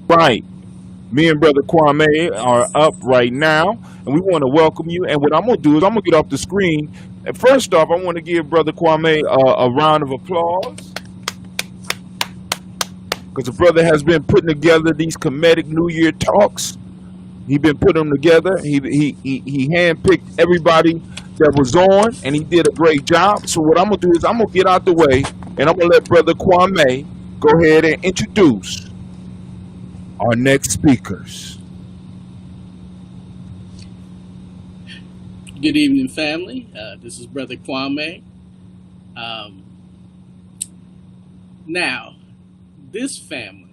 Right. Me and Brother Kwame are up right now, and we want to welcome you. And what I'm going to do is I'm going to get off the screen. And first off, I want to give Brother Kwame a round of applause because the brother has been putting together these comedic New Year talks. He's been putting them together. He handpicked everybody that was on, and he did a great job. So what I'm going to do is I'm going to get out the way, and I'm going to let Brother Kwame go ahead and introduce our next speakers. Good evening, family. This is Brother Kwame. Um, Now, this family,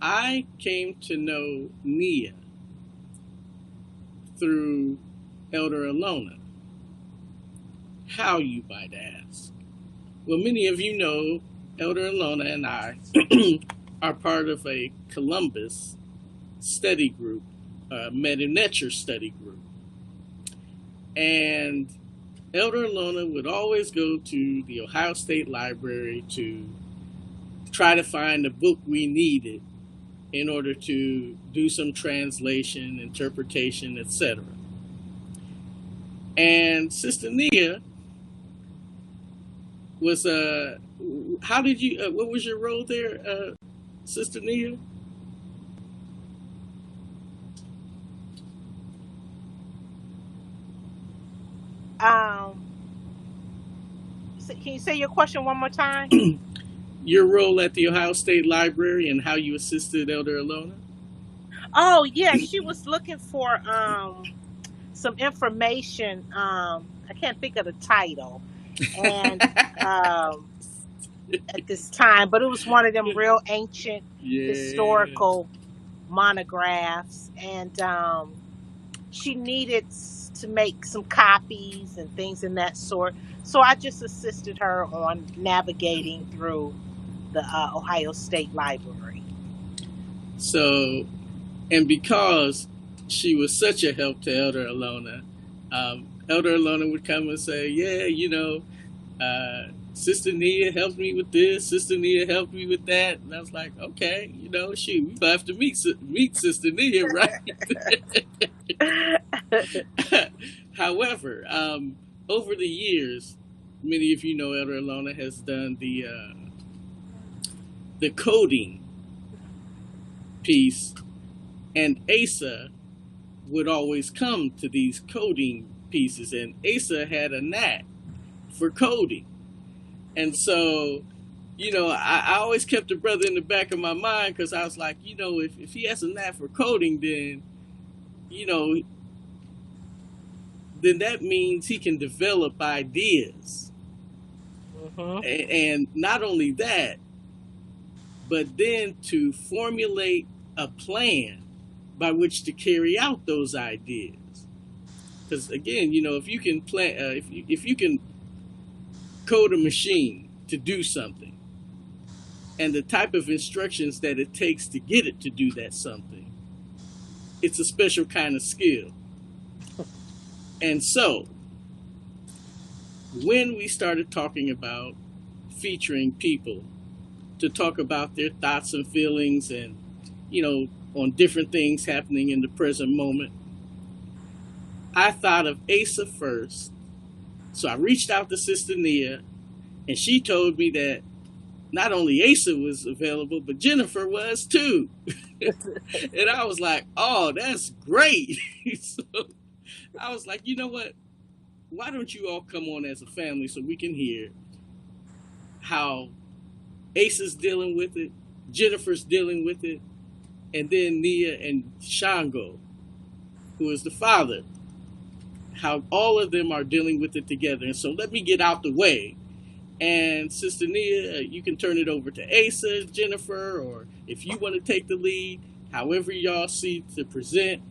I came to know Nia through Elder Alona. How, you might ask? Well, many of you know Elder Alona and I are part of a Columbus study group, Meta-Nature study group. And Elder Alona would always go to the Ohio State Library to try to find a book we needed in order to do some translation, interpretation, etc. And Sister Nia was how did you? What was your role there, Sister Nia? Can you say your question one more time? Your role at the Ohio State Library and how you assisted Elder Alona? Oh, yeah, she was looking for some information. I can't think of the title, and at this time, but it was one of them real ancient historical monographs, and she needed to make some copies and things in that sort. So I just assisted her on navigating through the Ohio State Library. So, and because she was such a help to Elder Alona, Elder Alona would come and say, yeah, you know, Sister Nia helped me with this, Sister Nia helped me with that. And I was like, okay, you know, shoot, we have to meet Sister Nia, right? However, over the years, many of you know Elder Alona has done the coding piece, and Asa would always come to these coding pieces, and Asa had a knack for coding. And so, you know, I always kept the brother in the back of my mind because I was like, you know, if he has a knack for coding, then, you know, then that means he can develop ideas. Mm-hmm. And not only that, but then to formulate a plan by which to carry out those ideas. Because again, you know, if you can plan, if you can code a machine to do something, and the type of instructions that it takes to get it to do that something, it's a special kind of skill. And so, when we started talking about featuring people to talk about their thoughts and feelings and, you know, on different things happening in the present moment, I thought of Asa first. So I reached out to Sister Nia, and she told me that not only Asa was available, but Jennifer was too. And I was like, oh, that's great. So I was like, you know what? Why don't you all come on as a family so we can hear how Asa's dealing with it, Jennifer's dealing with it, and then Nia and Shango, who is the father, how all of them are dealing with it together. And so let me get out the way. And Sister Nia, you can turn it over to Asa, Jennifer, or if you want to take the lead, however y'all see to present,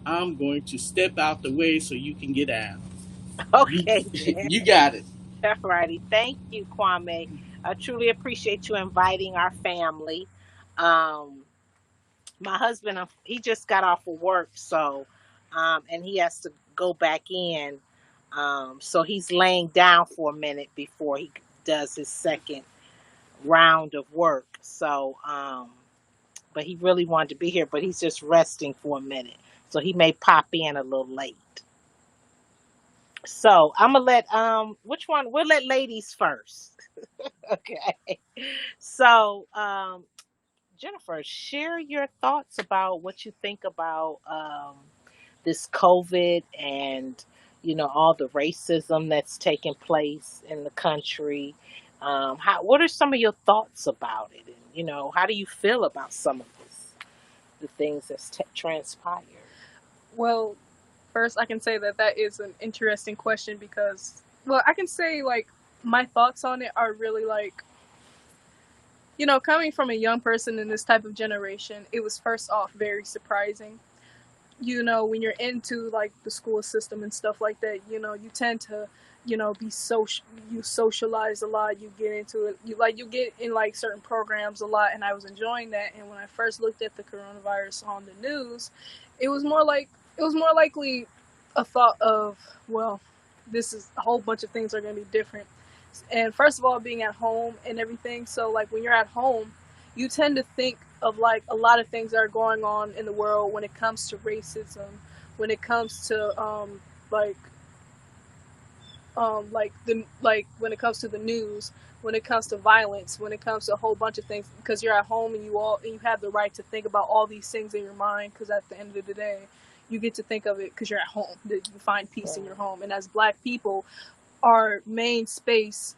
I'm going to step out the way so you can get out. Okay. You got it. All righty. Thank you, Kwame. I truly appreciate you inviting our family. My husband, he just got off of work, so, and he has to go back in. So he's laying down for a minute before he does his second round of work. So, but he really wanted to be here, but he's just resting for a minute. So he may pop in a little late. So I'm gonna let which one? We'll let ladies first. Okay. So Jennifer, share your thoughts about what you think about this COVID and all the racism that's taking place in the country. What are some of your thoughts about it? And how do you feel about some of this, the things that's transpired? Well, first I can say that is an interesting question because, well, I can say like my thoughts on it are really like, coming from a young person in this type of generation, it was first off very surprising. When you're into like the school system and stuff like that, you tend to, be social, you socialize a lot, you get into it, you get in like certain programs a lot, and I was enjoying that. And when I first looked at the coronavirus on the news, it was more like, it was more likely a thought of, well, this is a whole bunch of things are going to be different. And first of all, being at home and everything. So like when you're at home, you tend to think of like a lot of things that are going on in the world when it comes to racism, when it comes to when it comes to the news, when it comes to violence, when it comes to a whole bunch of things, because you're at home and you have the right to think about all these things in your mind, because at the end of the day you get to think of it because you're at home, that you find peace in your home. And as Black people, our main space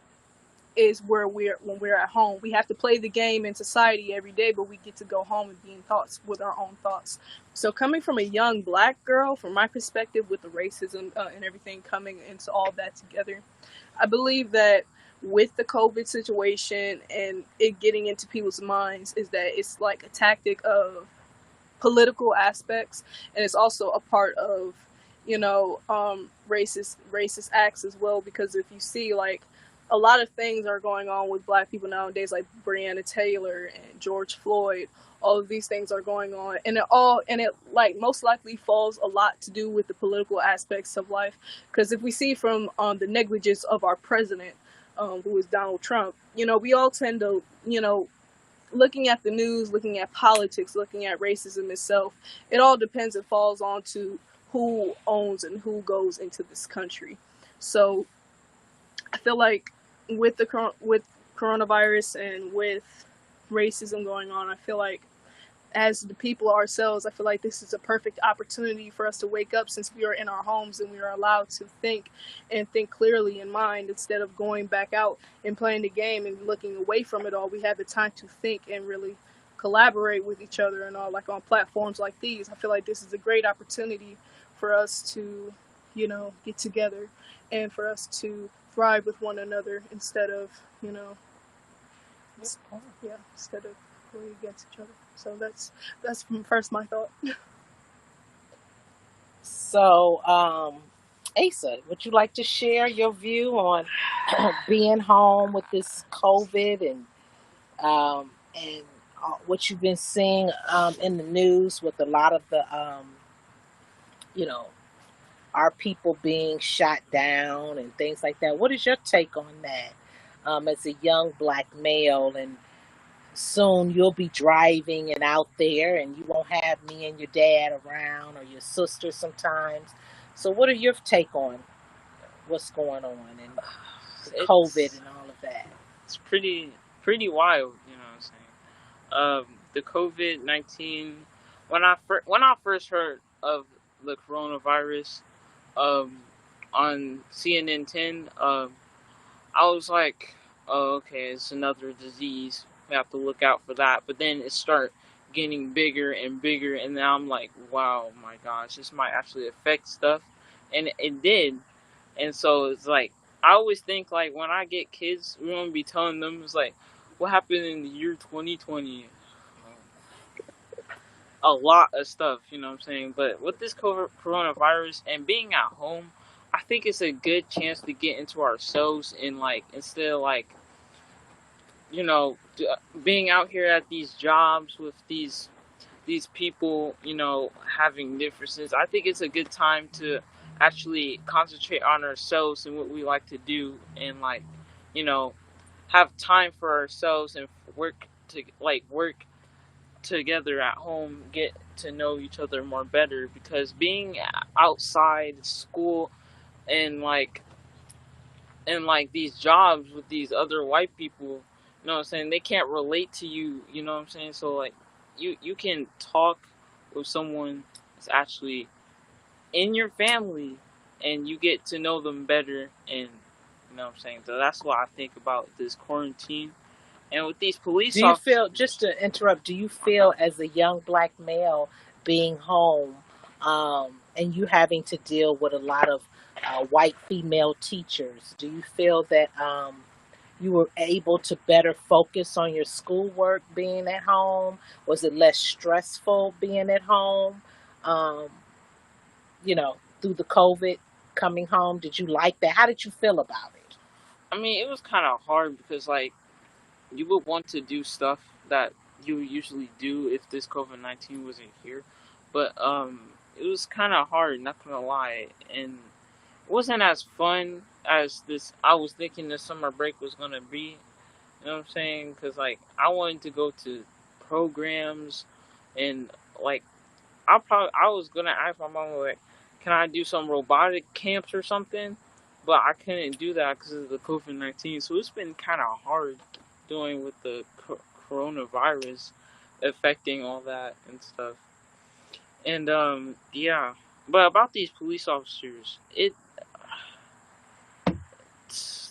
is when we're at home. We have to play the game in society every day, but we get to go home and be in thoughts with our own thoughts. So coming from a young Black girl, from my perspective, with the racism and everything coming into all that together, I believe that with the COVID situation and it getting into people's minds, is that it's like a tactic of political aspects, and it's also a part of racist acts as well. Because if you see, like, a lot of things are going on with Black people nowadays, like Breonna Taylor and George Floyd. All of these things are going on, and it like most likely falls a lot to do with the political aspects of life. Because if we see from the negligence of our president, who is Donald Trump, we all tend to, looking at the news, looking at politics, looking at racism itself, it all depends and falls on to who owns and who goes into this country. So I feel like with coronavirus and with racism going on, I feel like as the people ourselves, I feel like this is a perfect opportunity for us to wake up, since we are in our homes and we are allowed to think and think clearly in mind, instead of going back out and playing the game and looking away from it all. We have the time to think and really collaborate with each other and all, like on platforms like these. I feel like this is a great opportunity for us to, get together and for us to thrive with one another instead of, instead of going against each other. So that's first my thought. So, Asa, would you like to share your view on being home with this COVID and what you've been seeing in the news with a lot of the our people being shot down and things like that? What is your take on that as a young Black male? And soon you'll be driving and out there, and you won't have me and your dad around, or your sister sometimes. So what are your take on what's going on and COVID and all of that? It's pretty wild, you know what I'm saying? The COVID-19, when I first heard of the coronavirus on CNN 10, I was like, oh, okay, it's another disease. We have to look out for that. But then it started getting bigger and bigger, and now I'm like, wow, my gosh, this might actually affect stuff. And it did. And so it's like, I always think, like, when I get kids, we're going to be telling them, it's like, what happened in the year 2020? A lot of stuff, you know what I'm saying? But with this coronavirus and being at home, I think it's a good chance to get into ourselves, and, like, instead of, like, being out here at these jobs with these people, having differences, I think it's a good time to actually concentrate on ourselves and what we like to do, and, like, have time for ourselves and work together at home, get to know each other more better, because being outside school and these jobs with these other white people, you know what I'm saying, they can't relate to you, you know what I'm saying? So like you can talk with someone that's actually in your family and you get to know them better, and you know what I'm saying? So that's what I think about this quarantine. And with these Do police you feel, officers, just to interrupt, do you feel as a young black male being home, and you having to deal with a lot of white female teachers, do you feel that you were able to better focus on your schoolwork being at home? Was it less stressful being at home? Um, Through the COVID coming home, did you like that? How did you feel about it? I mean, it was kind of hard because like you would want to do stuff that you usually do if this COVID-19 wasn't here, but it was kind of hard, not gonna lie, and it wasn't as fun as this. I was thinking the summer break was gonna be. You know what I'm saying? Because like I wanted to go to programs, and like I was gonna ask my mom like, can I do some robotic camps or something? But I couldn't do that because of the COVID-19. So it's been kind of hard doing with the coronavirus affecting all that and stuff. And yeah. But about these police officers, it's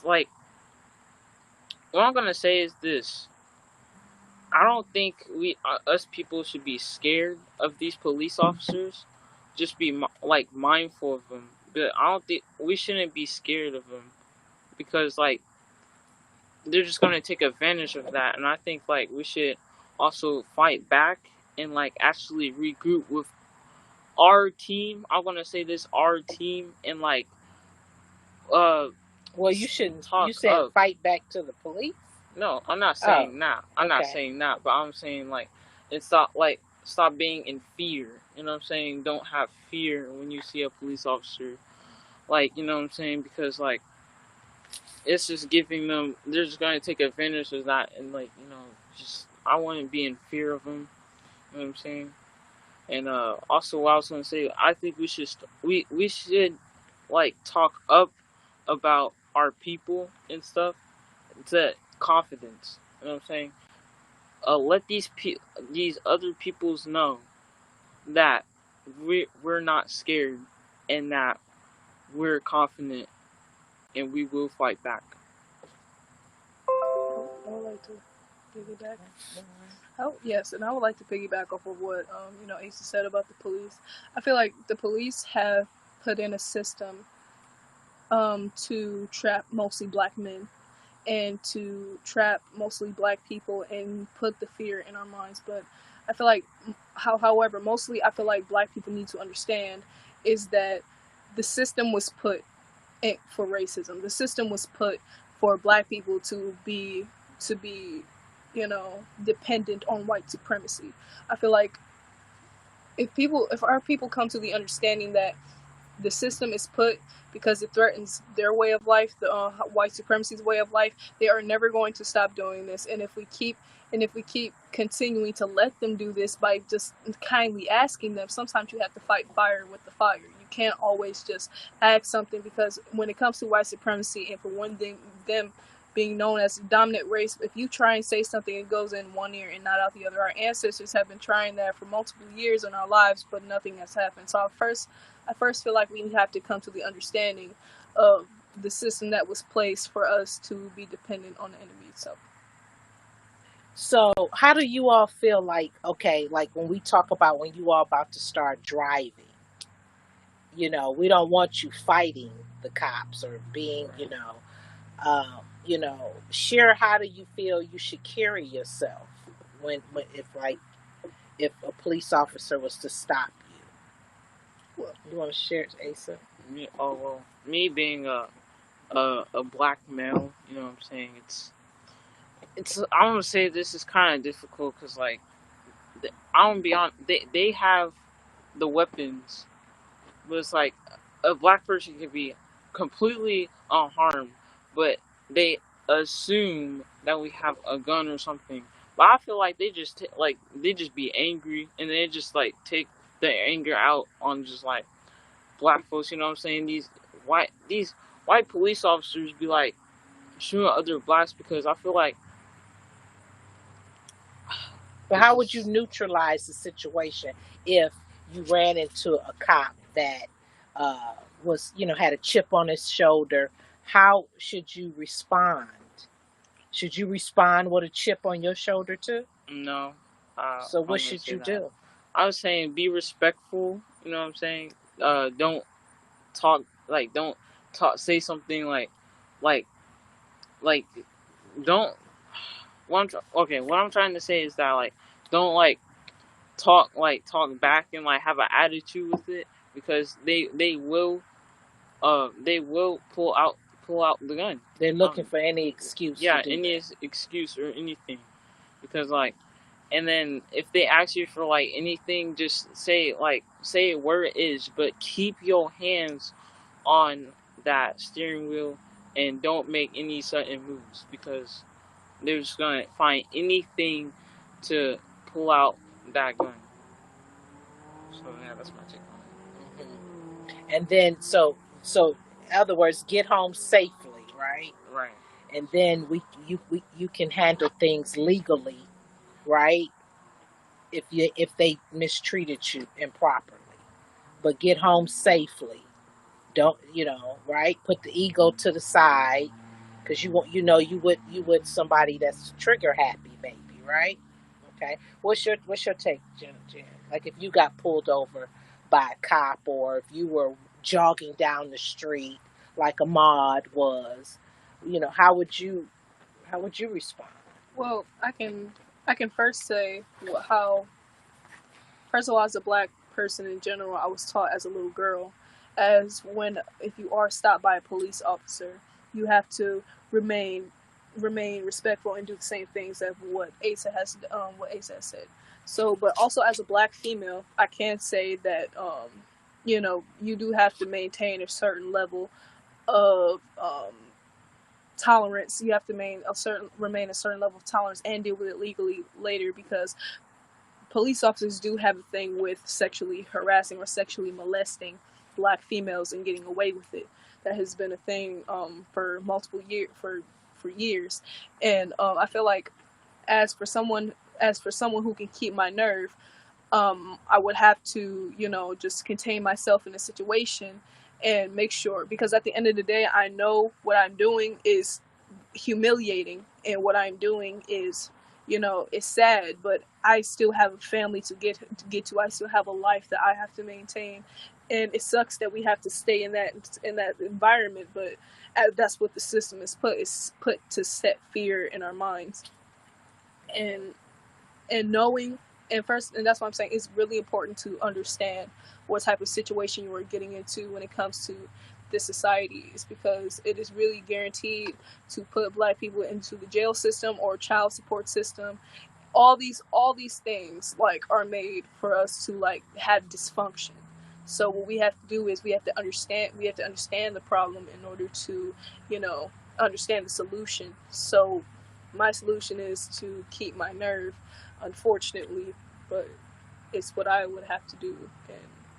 like what I'm gonna say is this: I don't think us people should be scared of these police officers. Just be like mindful of them. But I don't think we shouldn't be scared of them because like they're just gonna take advantage of that. And I think like we should also fight back and like actually regroup with our team. I'm gonna say this, our team, and like uh Well, you shouldn't. You talk said up. fight back to the police. No, I'm not Oh, saying that. I'm not okay. saying that, but I'm saying stop being in fear. You know what I'm saying? Don't have fear when you see a police officer. Like, you know what I'm saying? Because like it's just giving them, they're just going to take advantage of that, and like, you know, just I wouldn't be in fear of them. You know what I'm saying? And also what I was going to say, I think we should like talk up about our people and stuff to confidence. You know what I'm saying? Let these other peoples know that we're not scared, and that we're confident, and we will fight back. I would like to piggyback. Oh yes, and I would like to piggyback off of what Asa said about the police. I feel like the police have put in a system to trap mostly black men and to trap mostly black people and put the fear in our minds. But I feel like, however, mostly I feel like black people need to understand is that the system was put for racism. The system was put for black people to be dependent on white supremacy. I feel like if our people come to the understanding that the system is put because it threatens their way of life, the white supremacy's way of life, they are never going to stop doing this. And if we keep continuing to let them do this by just kindly asking them, sometimes you have to fight fire with the fire. You can't always just ask something, because when it comes to white supremacy, and for one thing, them being known as a dominant race, if you try and say something, it goes in one ear and not out the other. Our ancestors have been trying that for multiple years in our lives, but nothing has happened. So I first feel like we have to come to the understanding of the system that was placed for us to be dependent on the enemy. So, how do you all feel like, okay, like when we talk about when you all about to start driving, we don't want you fighting the cops or being, share how do you feel you should carry yourself when if a police officer was to stop you. Well, You want to share it, Asa? Me being a black male, you know what I'm saying? It's I'm gonna say this is kind of difficult because like I'm gonna be on, they have the weapons, but it's like a black person can be completely unharmed, but they assume that we have a gun or something. But I feel like they just be angry and they just like take their anger out on just like black folks. You know what I'm saying? These white police officers be like shooting other blacks because I feel like But it's how would you just neutralize the situation if you ran into a cop that was, had a chip on his shoulder? How should you respond? Should you respond with a chip on your shoulder too? no. So I what wouldn't should say you that. do? I was saying be respectful. You know what I'm saying? Don't don't talk. Say something like like don't. What I'm trying to say is that like don't talk back and like have an attitude with it because they will pull out the gun. They're looking for any excuse to Yeah, do any that. excuse or anything because like and then if they ask you for like anything, just say it where it is, but keep your hands on that steering wheel and don't make any sudden moves because they're just gonna find anything to pull out that gun. So yeah, that's my take on And then so in other words, get home safely, right? it. Right. And then you can handle things legally, right? If they mistreated you improperly. But get home safely. Don't, right? Put the ego to the side because you want, you would somebody that's trigger happy, maybe, right? Okay. What's your take, Jen? Like if you got pulled over by a cop, or if you were jogging down the street like Ahmad was, how would you respond? Well, I can first say how, first of all, as a black person in general, I was taught as a little girl, as when if you are stopped by a police officer, you have to remain respectful and do the same things that what Asa has said. So, but also as a black female, I can say that you do have to maintain a certain level of tolerance. You have to remain a certain level of tolerance and deal with it legally later, because police officers do have a thing with sexually harassing or sexually molesting black females and getting away with it. That has been a thing for years, and I feel like as for someone who can keep my nerve, I would have to just contain myself in a situation and make sure, because at the end of the day, I know what I'm doing is humiliating, and what I'm doing is it's sad, but I still have a family to get to. I still have a life that I have to maintain, and it sucks that we have to stay in that environment, but that's what the system is put. It's put to set fear in our minds, and knowing, and that's why I'm saying it's really important to understand what type of situation you are getting into when it comes to this society, is because it is really guaranteed to put black people into the jail system or child support system. All these things like are made for us to like have dysfunction. So what we have to do is we have to understand the problem in order to understand the solution. So my solution is to keep my nerve, unfortunately, but it's what I would have to do, and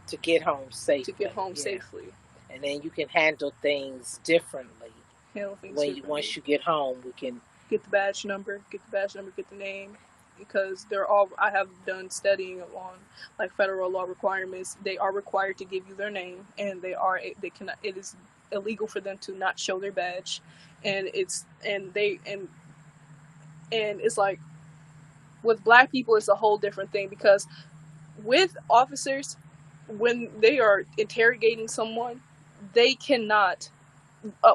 To get home safely. to get home Yeah. safely. And then you can handle things differently. Handle things Once differently. you get home, we can. Get the badge number, get the name, because I have done studying on like federal law requirements. They are required to give you their name, and they cannot. It is illegal for them to not show their badge, and it's like with black people, it's a whole different thing, because with officers, when they are interrogating someone, they cannot,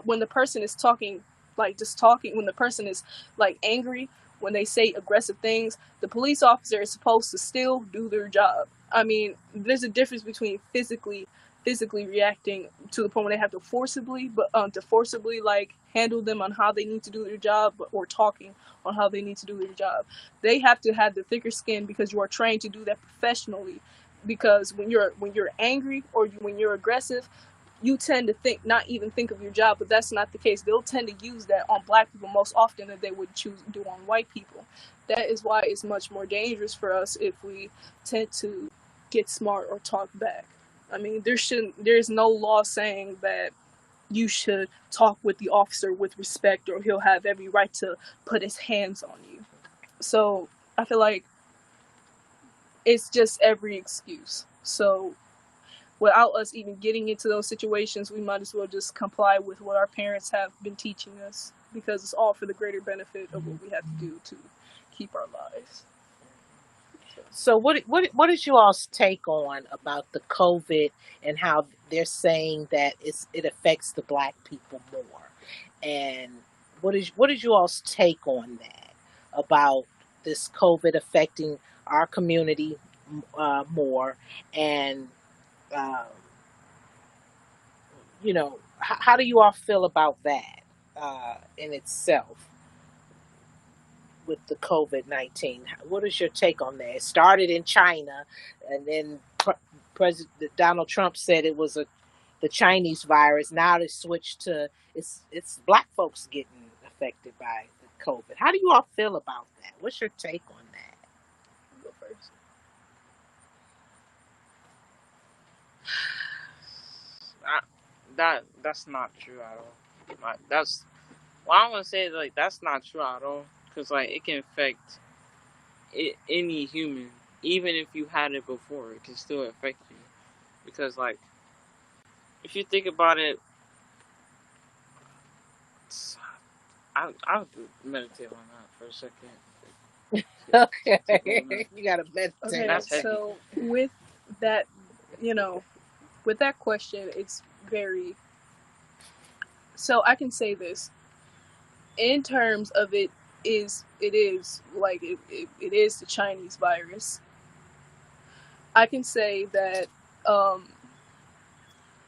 when the person is talking, like just talking, when the person is like angry, when they say aggressive things, the police officer is supposed to still do their job. I mean, there's a difference between physically reacting to the point where they have to forcibly like handle them on how they need to do their job, or talking on how they need to do their job. They have to have the thicker skin, because you are trained to do that professionally. Because when you're angry, or when you're aggressive, you tend to not even think of your job, but that's not the case. They'll tend to use that on black people most often than they would choose to do on white people. That is why it's much more dangerous for us if we tend to get smart or talk back. I mean, there's no law saying that you should talk with the officer with respect or he'll have every right to put his hands on you. So I feel like it's just every excuse. So without us even getting into those situations, we might as well just comply with what our parents have been teaching us, because it's all for the greater benefit of what we have to do to keep our lives. So what is you all's take on about the COVID and how they're saying that it affects the black people more? And what is you all's take on that about this COVID affecting our community more? And um, how do you all feel about that in itself with the COVID-19? What is your take on that? It started in China, and then President Donald Trump said it was the Chinese virus. Now they switched to it's black folks getting affected by the COVID. How do you all feel about that? What's your take on that? Go first. That's not true at all. Like, I want to say, like, that's not true at all, because like it can affect any human, even if you had it before, it can still affect you, because like if you think about it, I'll meditate on that for a second. Okay, you gotta meditate. Okay, That's heavy. so with that, with that question, it's very. So I can say this in terms of it is like it is the Chinese virus. I can say that.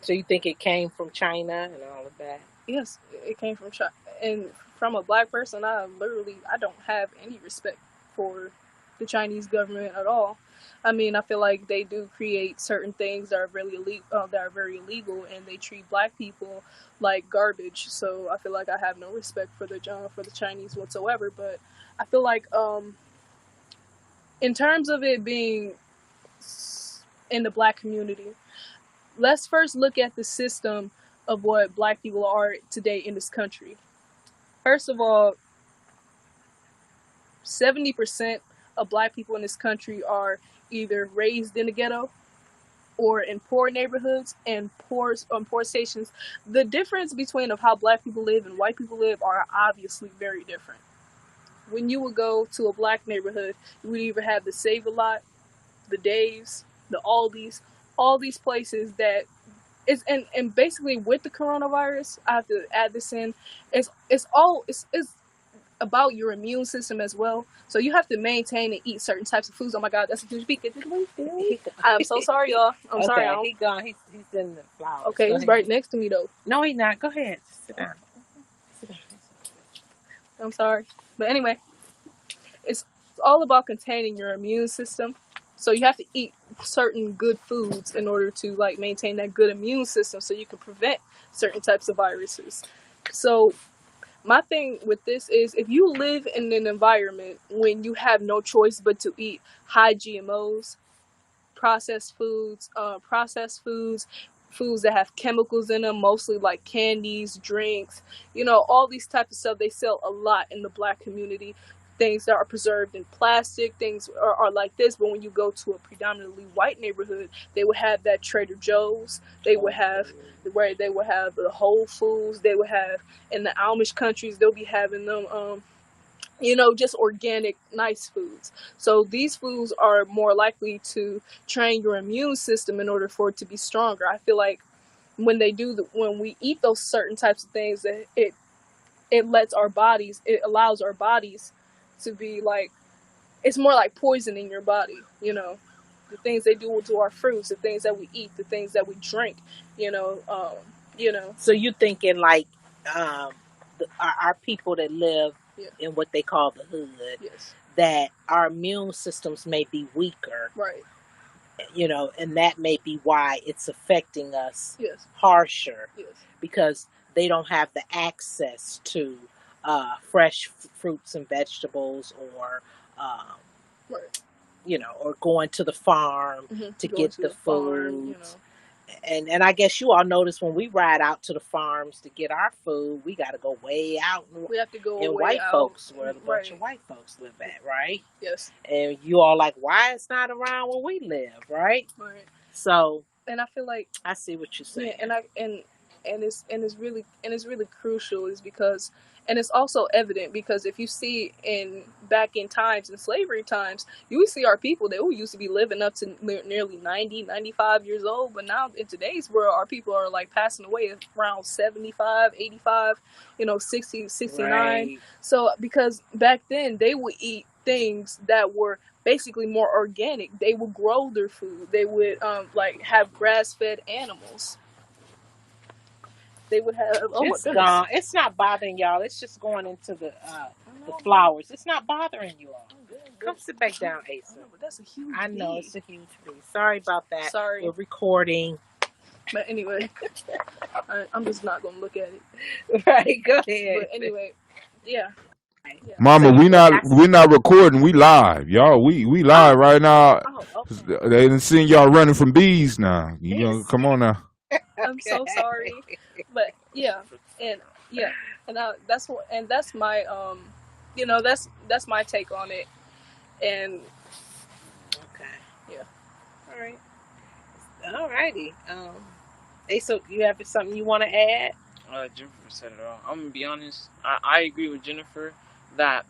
So you think it came from China and all of that? Yes, it came from China, and from a black person, I don't have any respect for the Chinese government at all. I mean, I feel like they do create certain things that are really very illegal, and they treat black people like garbage. So I feel like I have no respect for the Chinese whatsoever. But I feel like in terms of it being in the black community, let's first look at the system of what black people are today in this country. First of all, 70% of black people in this country are either raised in the ghetto or in poor neighborhoods and poor stations. The difference between of how black people live and white people live are obviously very different. When you would go to a black neighborhood, you would either have the Save-A-Lot, the Dave's, the Aldi's, all these places that and basically with the coronavirus, I have to add this in. It's about your immune system as well. So you have to maintain and eat certain types of foods. Oh my God, that's a huge beat. I'm so sorry, y'all. I'm sorry. He's gone. He's in the flowers. Okay, he's right next to me though. No, he's not. Go ahead. Sit down. I'm sorry, but anyway, it's all about containing your immune system. So you have to eat certain good foods in order to like maintain that good immune system, so you can prevent certain types of viruses. So my thing with this is, if you live in an environment when you have no choice but to eat high GMOs, processed foods, foods that have chemicals in them, mostly like candies, drinks, all these types of stuff, they sell a lot in the black community. Things that are preserved in plastic, things are like this. But when you go to a predominantly white neighborhood, they would have that Trader Joe's. They would have the Whole Foods. They would have, in the Amish countries, they'll be having them, just organic, nice foods. So these foods are more likely to train your immune system in order for it to be stronger. I feel like when we eat those certain types of things, it allows our bodies to be like, it's more like poisoning your body, the things they do to our fruits, the things that we eat, the things that we drink, So you're thinking like our people that live in what they call the hood, yes, that our immune systems may be weaker, right, And that may be why it's affecting us Yes. harsher, Yes. because they don't have the access to fresh fruits and vegetables, or Right. or going to the farm to Going get to the the farm, foods. And I guess you all notice when we ride out to the farms to get our food, we got to go way out we have to go in way white out. folks, where the bunch Right. of white folks live at, right? Yes. And you all like, why it's not around where we live, right? Right. So And I feel like I see what you're saying. yeah, and it's really crucial, is because, and it's also evident because if you see back in times, in slavery times, you would see our people that used to be living up to nearly 90, 95 years old, but now in today's world, our people are like passing away around 75, 85, 60, 69. Right. So because back then they would eat things that were basically more organic. They would grow their food. They would like have grass-fed animals. They would have. Oh my It's goodness! gone. It's not bothering y'all. It's just going into the flowers. It's not bothering you all. Come sit back down, Asa. But that's a huge. I know it's a huge bee. Sorry about that. Sorry. We're recording. But anyway, I'm just not gonna look at it. Right. Go ahead. But anyway, yeah. Mama, we not recording. We live, y'all. We live right now. Oh, okay. They didn't see y'all running from bees now. You gonna come on now? I'm so sorry, but yeah, and that's my that's my take on it, and okay, yeah, all righty. Asa, you have something you want to add? Jennifer said it all. I'm gonna be honest. I agree with Jennifer that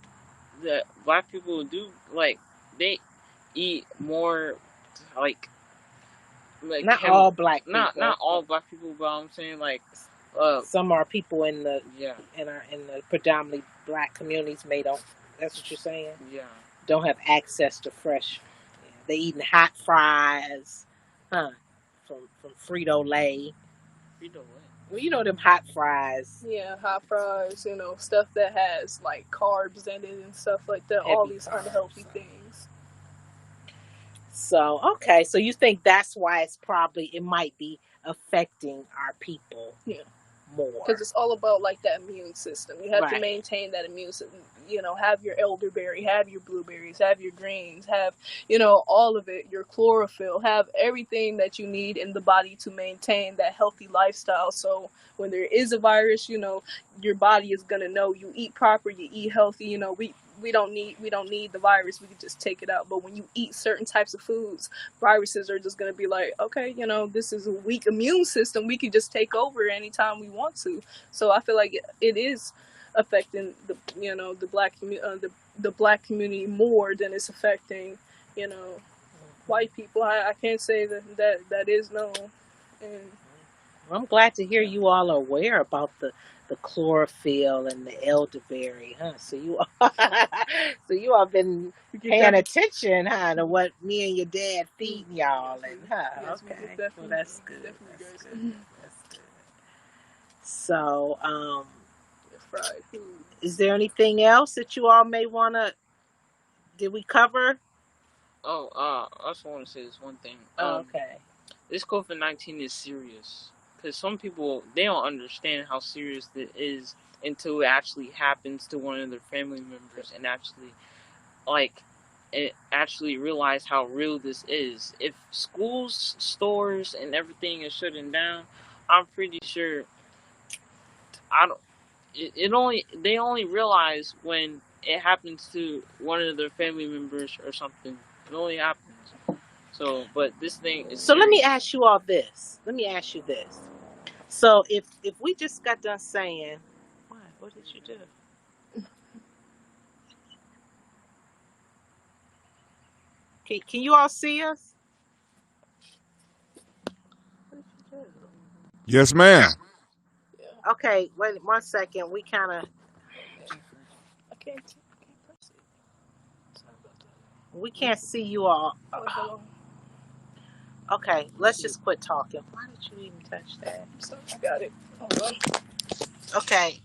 black people do, like, they eat more, like not all black people. Not all black people, but I'm saying like some are people in the in the predominantly black communities don't. That's what you're saying. Yeah. Don't have access to fresh. They eating hot fries, from Frito-Lay. Frito-Lay. Well, them hot fries. Yeah, hot fries, stuff that has like carbs in it and stuff like that. All these unhealthy things. So, okay. So you think that's why it might be affecting our people more. Because it's all about like that immune system. You have to maintain that immune system. Have your elderberry, have your blueberries, have your greens, have, all of it, your chlorophyll, have everything that you need in the body to maintain that healthy lifestyle. So when there is a virus, your body is going to know you eat proper, you eat healthy, we don't need the virus. We can just take it out. But when you eat certain types of foods, viruses are just going to be like, okay, this is a weak immune system. We can just take over anytime we want to. So I feel like it is affecting the black community more than it's affecting white people. I can't say that is known. And I'm glad to hear you all are aware about the chlorophyll and the elderberry, huh? So you all been paying attention, huh, to what me and your dad feeding y'all, and yes, okay, well, that's good. That's good. So, fried food. Is there anything else that you all may wanna? Did we cover? Oh, I also want to say this one thing. Okay. This COVID-19 is serious. Because some people, they don't understand how serious it is until it actually happens to one of their family members, and actually realize how real this is. If schools, stores, and everything is shutting down, I'm pretty sure they only realize when it happens to one of their family members or something. It only happens. So, but this thing is So serious. let me ask you all this. So if we just got done saying, what did you do? Can you all see us? What did you do? Yes, ma'am. Okay, wait 1 second. We kind of. I can't press it. We can't see you all. Okay, let's just quit talking. Why did you even touch that? I got it. Hold on. Okay,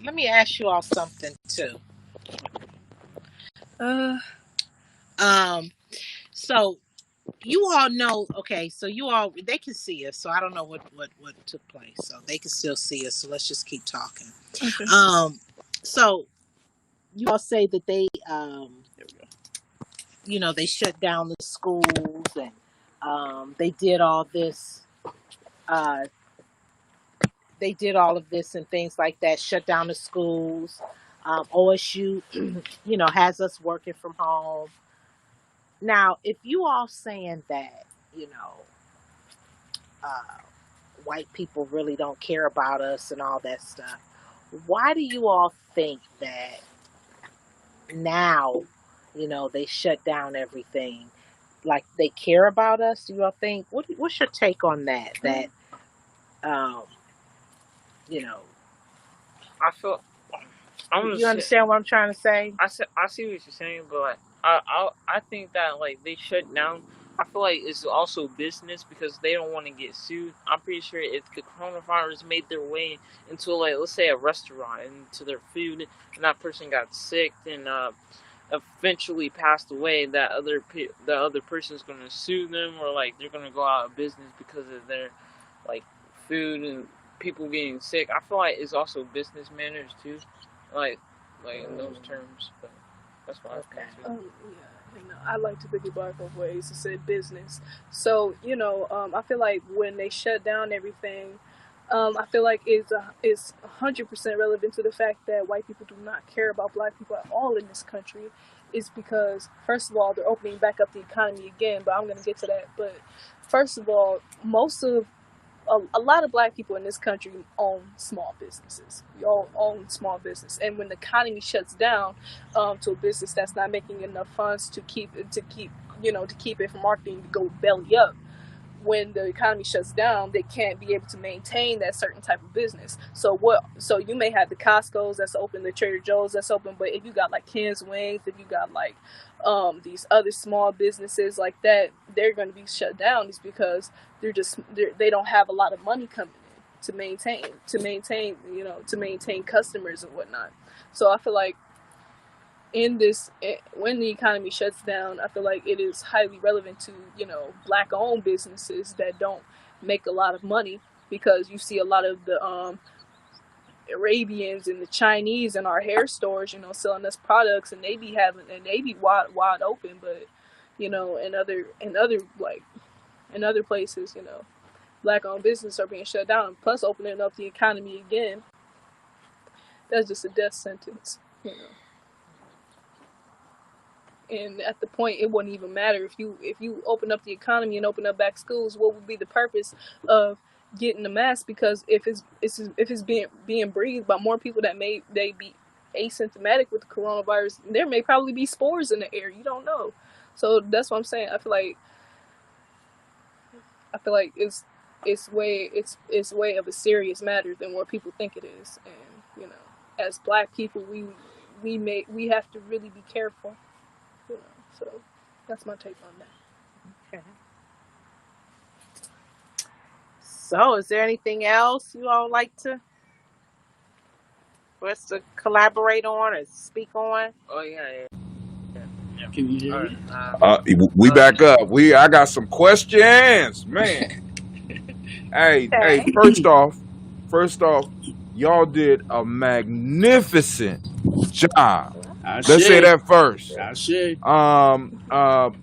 let me ask you all something too. So you all know, okay, so you all, they can see us, so I don't know what took place. So they can still see us, so let's just keep talking. Okay. So you all say that they There we go. you know, they shut down the schools, and they did all this uh they did all of this and things like that, shut down the schools. OSU, you know, has us working from home. Now, if you all saying that, you know, uh, white people really don't care about us and all that stuff, why do you all think that now, you know, they shut down everything? Like, they care about us? Do you all think? What's your take on that? That, um, you know, I feel. I'm you just. understand what I'm trying to say? I see what you're saying, but like, I think that like they shut down. I feel like it's also business because they don't want to get sued. I'm pretty sure if the coronavirus made their way into, like, let's say a restaurant, into their food, and that person got sick and eventually passed away, that the other person's gonna sue them, or like they're gonna go out of business because of their like food and people getting sick. I feel like it's also business manners too, like in those terms. But that's what I think too. Yeah, and I like to piggyback off what Asa said, business. So, you know, I feel like when they shut down everything, I feel like it's 100% relevant to the fact that white people do not care about black people at all in this country. Is because, first of all, they're opening back up the economy again, but I'm going to get to that. But first of all, a lot of black people in this country own small businesses. We all own small business, and when the economy shuts down to a business that's not making enough funds to keep it from marketing to go belly up, when the economy shuts down, they can't be able to maintain that certain type of business. So you may have the Costco's that's open, the Trader Joe's that's open, but if you got like Ken's Wings, if you got like these other small businesses like that, they're going to be shut down. Is because they don't have a lot of money coming in to maintain customers and whatnot. So I feel like when the economy shuts down, I feel like it is highly relevant to, black owned businesses that don't make a lot of money, because you see a lot of the Arabians and the Chinese in our hair stores, selling us products, and they be wide open, but in other places, black owned businesses are being shut down, plus opening up the economy again. That's just a death sentence, And at the point, it wouldn't even matter if you open up the economy and open up back schools. What would be the purpose of getting the mask? Because if it's being breathed by more people that they be asymptomatic with the coronavirus, there may probably be spores in the air. You don't know. So that's what I'm saying. I feel like it's way of a serious matter than what people think it is. And as black people, we have to really be careful. So that's my take on that. Okay. So, is there anything else you all like for us to collaborate on or speak on? Oh yeah. Can you hear me? We back up. I got some questions, man. Hey, first off, y'all did a magnificent job. Let's say that first.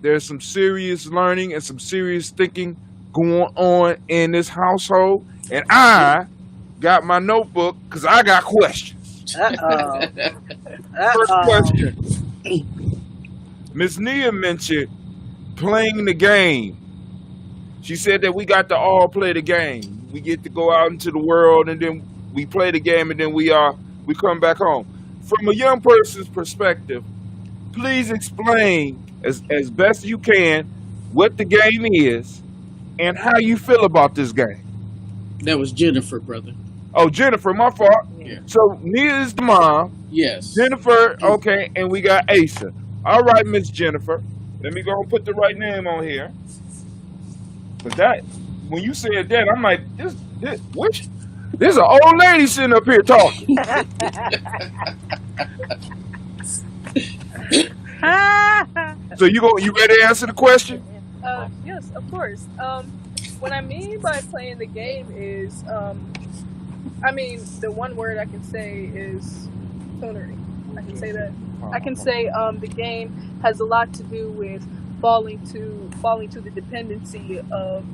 There's some serious learning and some serious thinking going on in this household, and I got my notebook because I got questions. First question. Miss Nia mentioned playing the game. She said that we got to all play the game. We get to go out into the world, and then we play the game, and then we come back home. From a young person's perspective, please explain as best you can what the game is and how you feel about this game. That was Jennifer, brother. Oh, Jennifer, my fault. Yeah. So Nia is the mom. Yes. Jennifer, okay, and we got Asa. All right, Miss Jennifer. Let me go and put the right name on here. But when you said that, I'm like, there's an old lady sitting up here talking. Ah. So you ready to answer the question? Yeah. yes, of course. What I mean by playing the game is, I mean, the one word I can say is coonery. I can say that. I can say the game has a lot to do with falling to the dependency of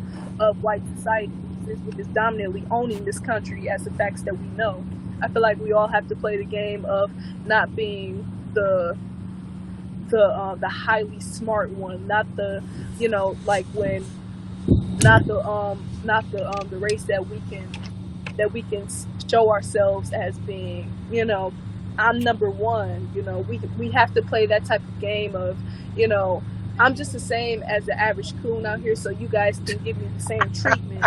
white society, which is dominantly owning this country as the facts that we know. I feel like we all have to play the game of not being the highly smart one, not the, you know, like when not the race that we can show ourselves as being, you know, I'm number one. You know, we have to play that type of game of, you know, I'm just the same as the average coon out here, so you guys can give me the same treatment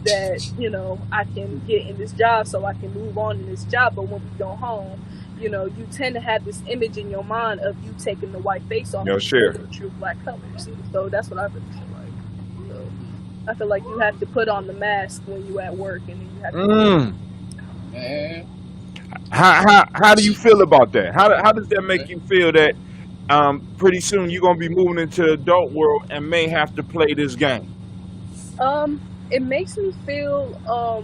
that, you know, I can get in this job, so I can move on in this job. But when we go home, you know, you tend to have this image in your mind of you taking the white face off Yo, and share. showing the true black colors. So that's what I really feel like. So I feel like you have to put on the mask when you at work, and then you have to. Man, How do you feel about that? How does that make you feel that pretty soon you're gonna be moving into the adult world and may have to play this game? It makes me feel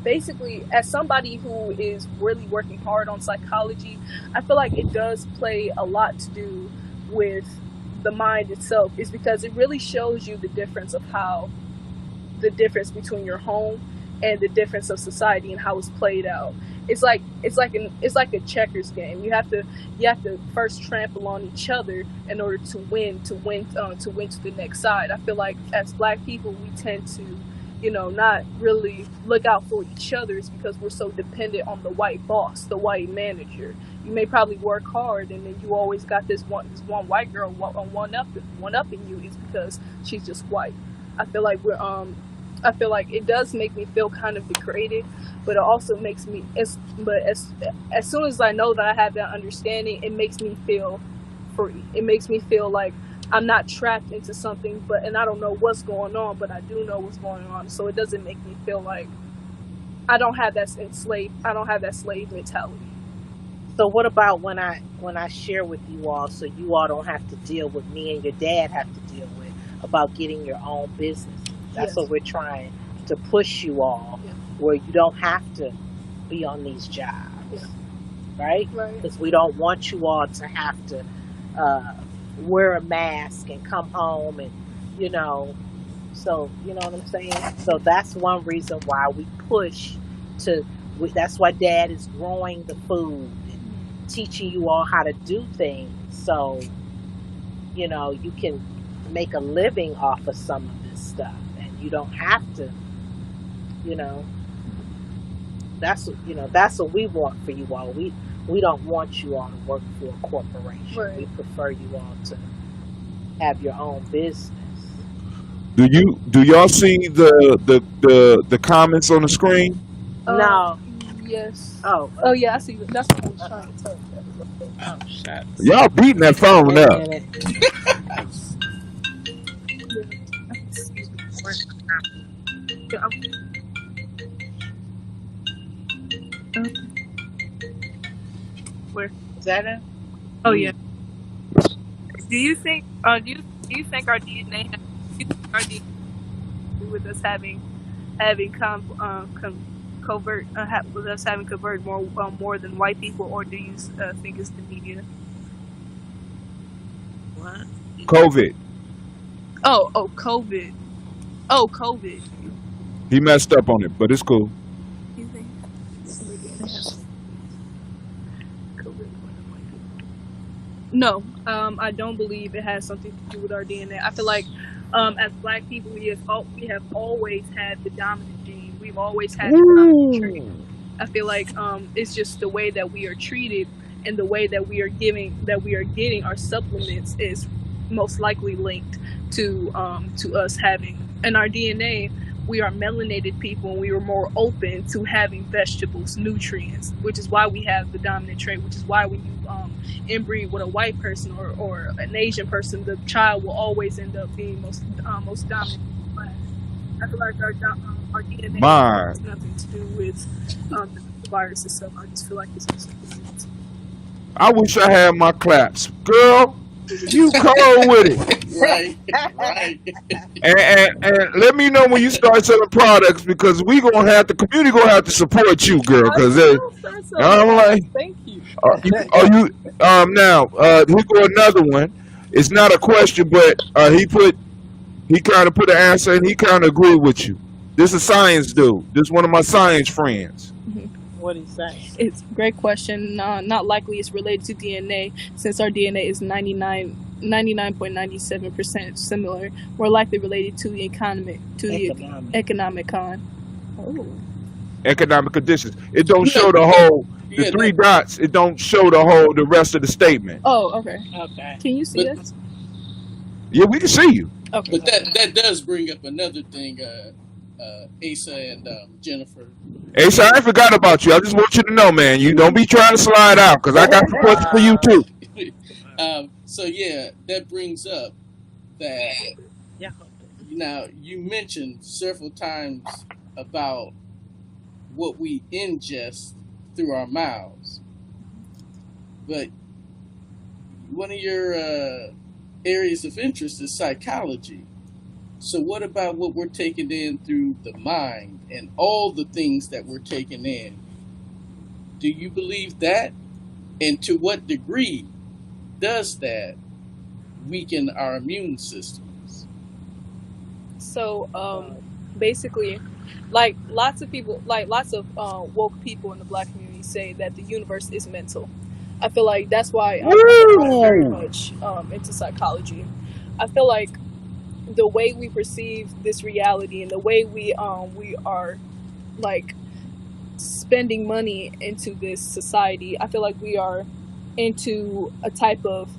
basically, as somebody who is really working hard on psychology, I feel like it does play a lot to do with the mind itself. Is because it really shows you the difference between your home and the difference of society and how it's played out. It's like a checkers game. You have to first trample on each other in order to win to the next side. I feel like as Black people, we tend to, you know, not really look out for each other. It's because we're so dependent on the white boss, the white manager. You may probably work hard, and then you always got this one white girl one upping you. Is because she's just white. I feel like it does make me feel kind of degraded, but it also makes me as soon as I know that I have that understanding, it makes me feel free. It makes me feel like I'm not trapped into something, and I don't know what's going on, but I do know what's going on. So it doesn't make me feel like I don't have that slave mentality. So what about when I share with you all, so you all don't have to deal with me and your dad have to deal with about getting your own business? That's what we're trying to push you all, where you don't have to be on these jobs, right? Because we don't want you all to have to wear a mask and come home and, you know, so, you know what I'm saying? So that's one reason why we push that's why Dad is growing the food and teaching you all how to do things, so, you know, you can make a living off of some of this stuff. You don't have to, you know. That's what we want for you all. We don't want you all to work for a corporation. Right. We prefer you all to have your own business. Do y'all see the comments on the screen? No. Yes. Oh yeah, I see. That's what I was trying to tell you. Oh, shut. Y'all beating that phone Wait a up. minute. Where Is that it? Oh yeah. Do you think our DNA has to do with us having covert with us having converted more than white people, or do you think it's the media? What? COVID. Oh, COVID. Oh, COVID. He messed up on it, but it's cool. You think COVID? No, I don't believe it has something to do with our DNA. I feel like as Black people, we have always had the dominant gene. We've always had the dominant trait. I feel like it's just the way that we are treated and the way that we are getting our supplements is most likely linked to us having in our DNA. We are melanated people, and we are more open to having vegetables, nutrients, which is why we have the dominant trait, which is why when you inbreed with a white person or an Asian person, the child will always end up being most dominant. I feel like our DNA has nothing to do with the virus itself. I just feel like it's just. I wish I had my claps, girl. You cold with it. Right, right. And let me know when you start selling products because we gonna have the community gonna have to support you, girl. I Because will start selling I'm like, products. Thank you. are you now? Here go another one. It's not a question, but he kind of put an answer and he kind of agreed with you. This is a science dude. This is one of my science friends. What do you say? It's a great question. Not likely it's related to DNA, since our DNA is 99.97% similar. More likely related to the economic con. Oh. Economic conditions. It don't You know, show the whole. The yeah, three dots. It don't show the rest of the statement. Oh, okay. Okay. Can you see but us? Yeah, we can see you. Okay. but that does bring up another thing, Asa and Jennifer. Hey, so I ain't forgot about you. I just want you to know, man. You don't be trying to slide out because I got some questions for you Uh, too. So yeah, that brings up that yeah. now you mentioned several times about what we ingest through our mouths, but one of your areas of interest is psychology. So what about what we're taking in through the mind and all the things that we're taking in? Do you believe that? And to what degree does that weaken our immune systems? So, basically, like lots of people, like lots of woke people in the Black community say that the universe is mental. I feel like that's why I'm very Woo! much into psychology. I feel like the way we perceive this reality and the way we are like spending money into this society, I feel like we are into a type of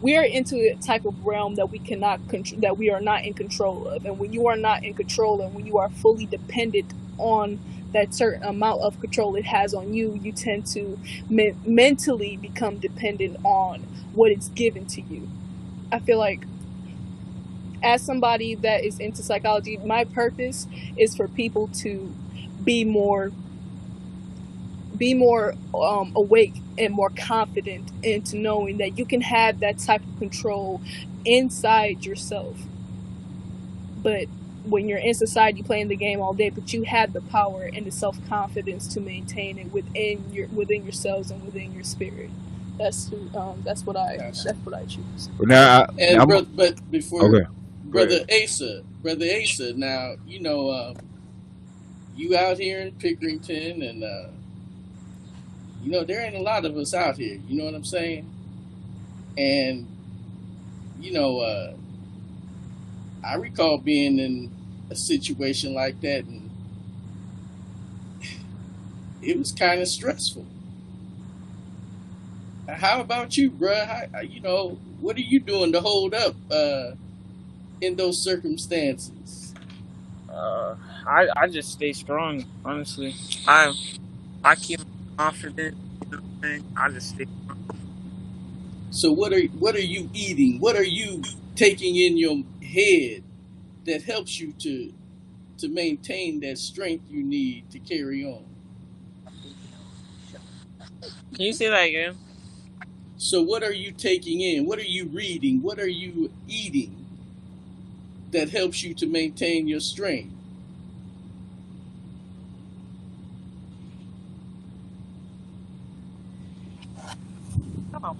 realm that we cannot control, that we are not in control of. And when you are not in control and when you are fully dependent on that certain amount of control it has on you, you tend to mentally become dependent on what is given to you. I feel like as somebody that is into psychology, my purpose is for people to be more awake and more confident into knowing that you can have that type of control inside yourself. But when you're in society playing the game all day, but you have the power and the self-confidence to maintain it within yourselves and within your spirit. That's what I choose. Now, And I'm but before okay. Go ahead. brother Asa, now you out here in Pickerington, and there ain't a lot of us out here. You know what I'm saying? And I recall being in a situation like that, and it was kind of stressful. How about you, bruh? What are you doing to hold up in those circumstances? I just stay strong. Honestly, I keep confident. You know what I'm saying? I just stay. So what are you eating? What are you taking in your head that helps you to maintain that strength you need to carry on? Can you say that again? So what are you taking in? What are you reading? What are you eating that helps you to maintain your strength? Come on,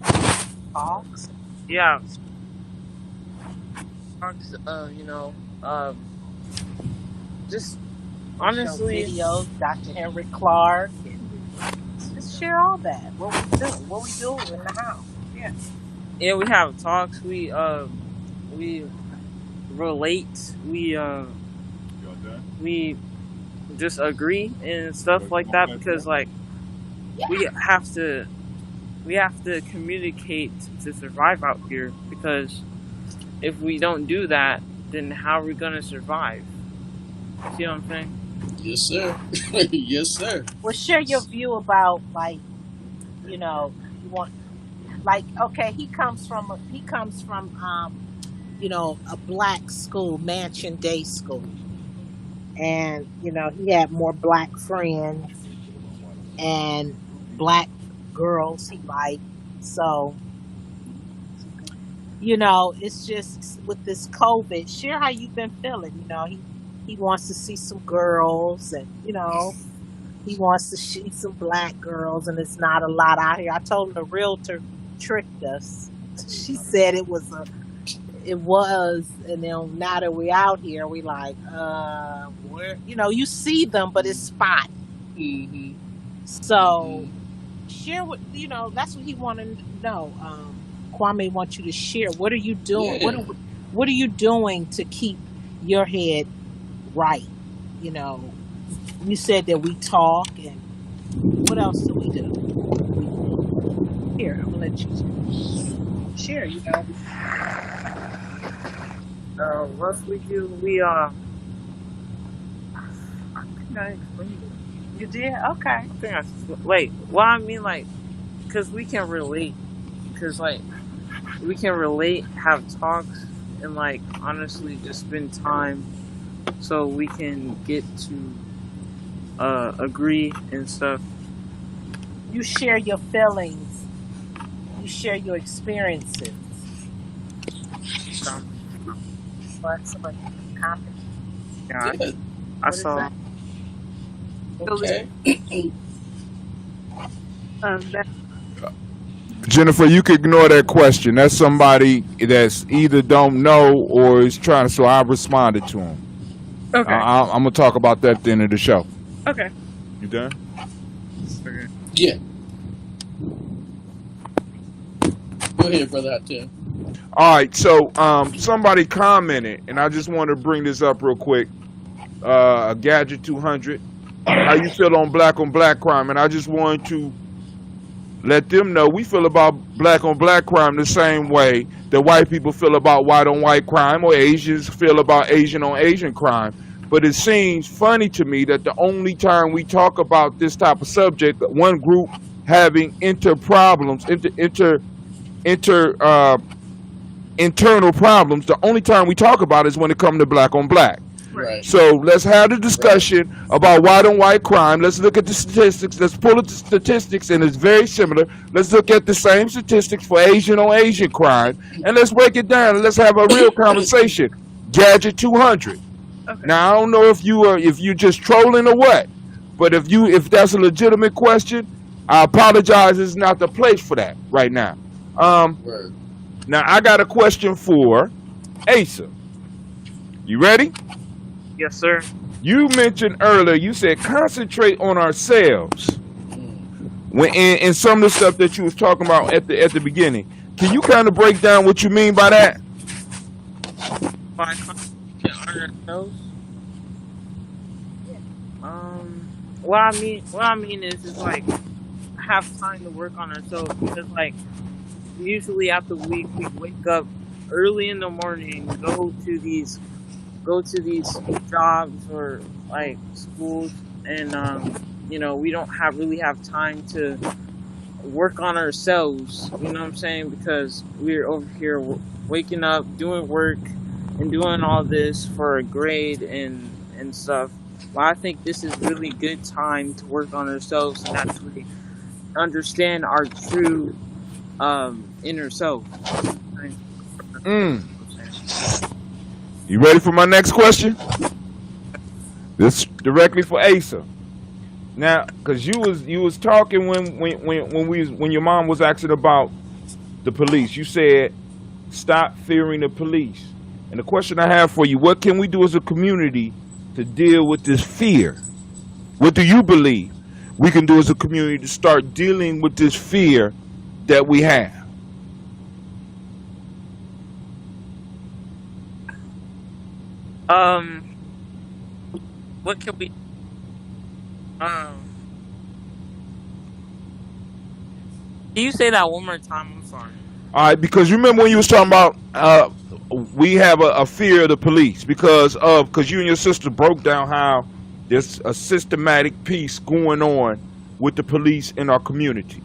Fox. Yeah. Just Show honestly, videos, Dr. Henry Clark, and just share all that. What we do in the house. Yeah. yeah, we have talks. We relate. We just agree and stuff like that because like we have to communicate to survive out here, because if we don't do that, then how are we gonna survive? See what I'm saying? Yes, sir. Yes, sir. Well, share your view about you want okay, he comes from a black school, Mansion Day School, and he had more black friends and black girls he liked. So it's just with this COVID. Share how you've been feeling. He wants to see some girls, and he wants to see some black girls, and it's not a lot out here. I told him the realtor tricked us. She said it was, and then now that we out here, we like, where you see them, but it's spot. Mm-hmm. So share what that's what he wanted to know. Kwame wants you to share. What are you doing? Yeah. What are you doing to keep your head right? You said that we talk, and what else do we do? Here, I'm gonna let you share. What we do, I think I explained it. You did? Okay. I think wait, well, I mean, like, because we can relate. Because, like, we can relate, have talks, and, like, honestly just spend time so we can get to agree and stuff. You share your feelings. You share your experiences. But somebody comment. Yeah, Yeah. I saw. Okay. Jennifer, you can ignore that question. That's somebody that's either don't know or is trying to. So I responded to him. Okay. I'm gonna talk about that at the end of the show. Okay. You done? Okay. Yeah. Go ahead, brother Tim. All right. So somebody commented, and I just want to bring this up real quick. A Gadget 200. How you feel on black crime? And I just wanted to let them know we feel about black on black crime the same way that white people feel about white on white crime, or Asians feel about Asian on Asian crime. But it seems funny to me that the only time we talk about this type of subject, one group having internal problems, the only time we talk about it is when it comes to black on black. Right. So let's have the discussion about white on white crime. Let's look at the statistics. Let's pull up the statistics, and it's very similar. Let's look at the same statistics for Asian on Asian crime, and let's break it down, and let's have a real conversation. Gadget 200. Okay. Now I don't know if you're just trolling or what, but if that's a legitimate question, I apologize. It's not the place for that right now. Word. Now I got a question for Asa. You ready? Yes, sir. You mentioned earlier, you said concentrate on ourselves. When in some of the stuff that you was talking about at the beginning. Can you kind of break down what you mean by that? By concentrating on ourselves. What I mean is like have time to work on ourselves, because like usually after we wake up early in the morning, go to these jobs or like schools, and we don't really have time to work on ourselves, you know what I'm saying, because we're over here waking up, doing work and doing all this for a grade and stuff. Well, I think this is really good time to work on ourselves and actually understand our true inner self. You ready for my next question? This directly for Asa. Now, because you was talking when your mom was asking about the police, you said stop fearing the police. And the question I have for you: what can we do as a community to deal with this fear? What do you believe we can do as a community to start dealing with this fear that we have? What can we? Can you say that one more time? I'm sorry. All right, because you remember when you was talking about we have a fear of the police because you and your sister broke down how there's a systematic piece going on with the police in our community,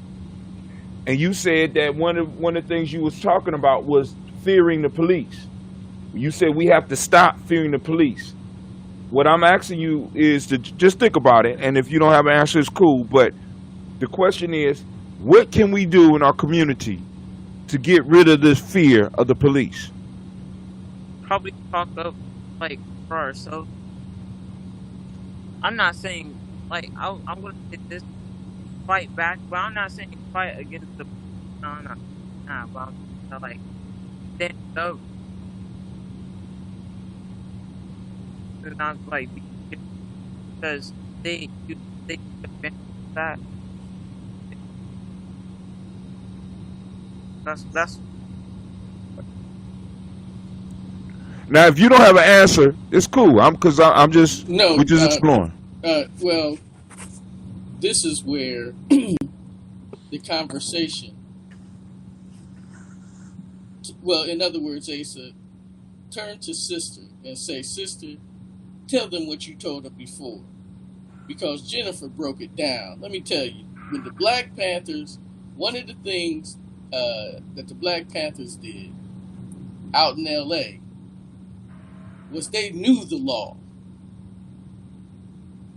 and you said that one of the things you was talking about was fearing the police. You said we have to stop fearing the police. What I'm asking you is to just think about it, and if you don't have an answer, it's cool. But the question is, what can we do in our community to get rid of this fear of the police? Probably talk up like for ourselves. I'm not saying like I'm gonna say this fight back, but I'm not saying fight against the no, nah, but I'm saying, like stand up and not like be scared because they advance that. That's Now, if you don't have an answer, it's cool. I'm just No, we're just exploring. well, this is where the conversation. Well, in other words, Asa, turn to sister and say, sister, tell them what you told her before, because Jennifer broke it down. Let me tell you, when the Black Panthers, one of the things that the Black Panthers did out in L.A. was they knew the law.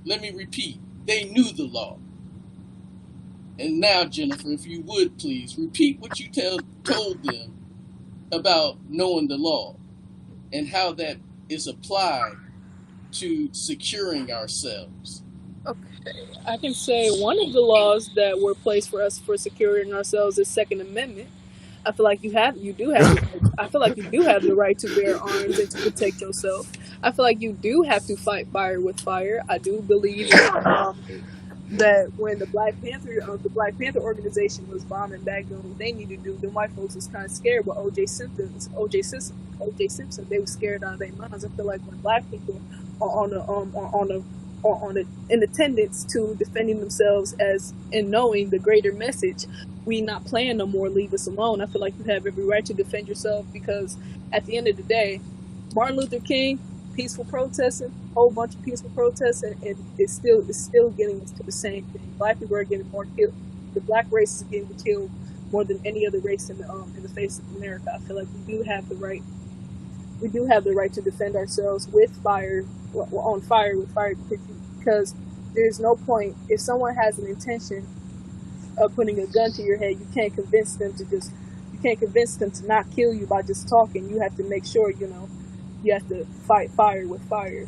Let me repeat, they knew the law. And now, Jennifer, if you would please repeat what you told them about knowing the law and how that is applied to securing ourselves. Okay, I can say one of the laws that were placed for us for securing ourselves is Second Amendment. I feel like you do have I feel like you do have the right to bear arms and to protect yourself. I feel like you do have to fight fire with fire. I do believe that when the Black Panther organization was bombing back doing what they needed to do, the white folks was kind of scared with OJ Simpson. They were scared out of their minds. I feel like when Black people are in attendance to defending themselves as in knowing the greater message, we not playing no more. Leave us alone. I feel like you have every right to defend yourself because at the end of the day, Martin Luther King, peaceful protesting, whole bunch of peaceful protesting, and it's still getting us to the same thing. Black people are getting more killed. The black race is getting killed more than any other race in the face of America. I feel like we do have the right. We do have the right to defend ourselves with fire, on fire with fire, because there's no point if someone has an intention of putting a gun to your head. You can't convince them to not kill you by just talking. You have to make sure you have to fight fire with fire.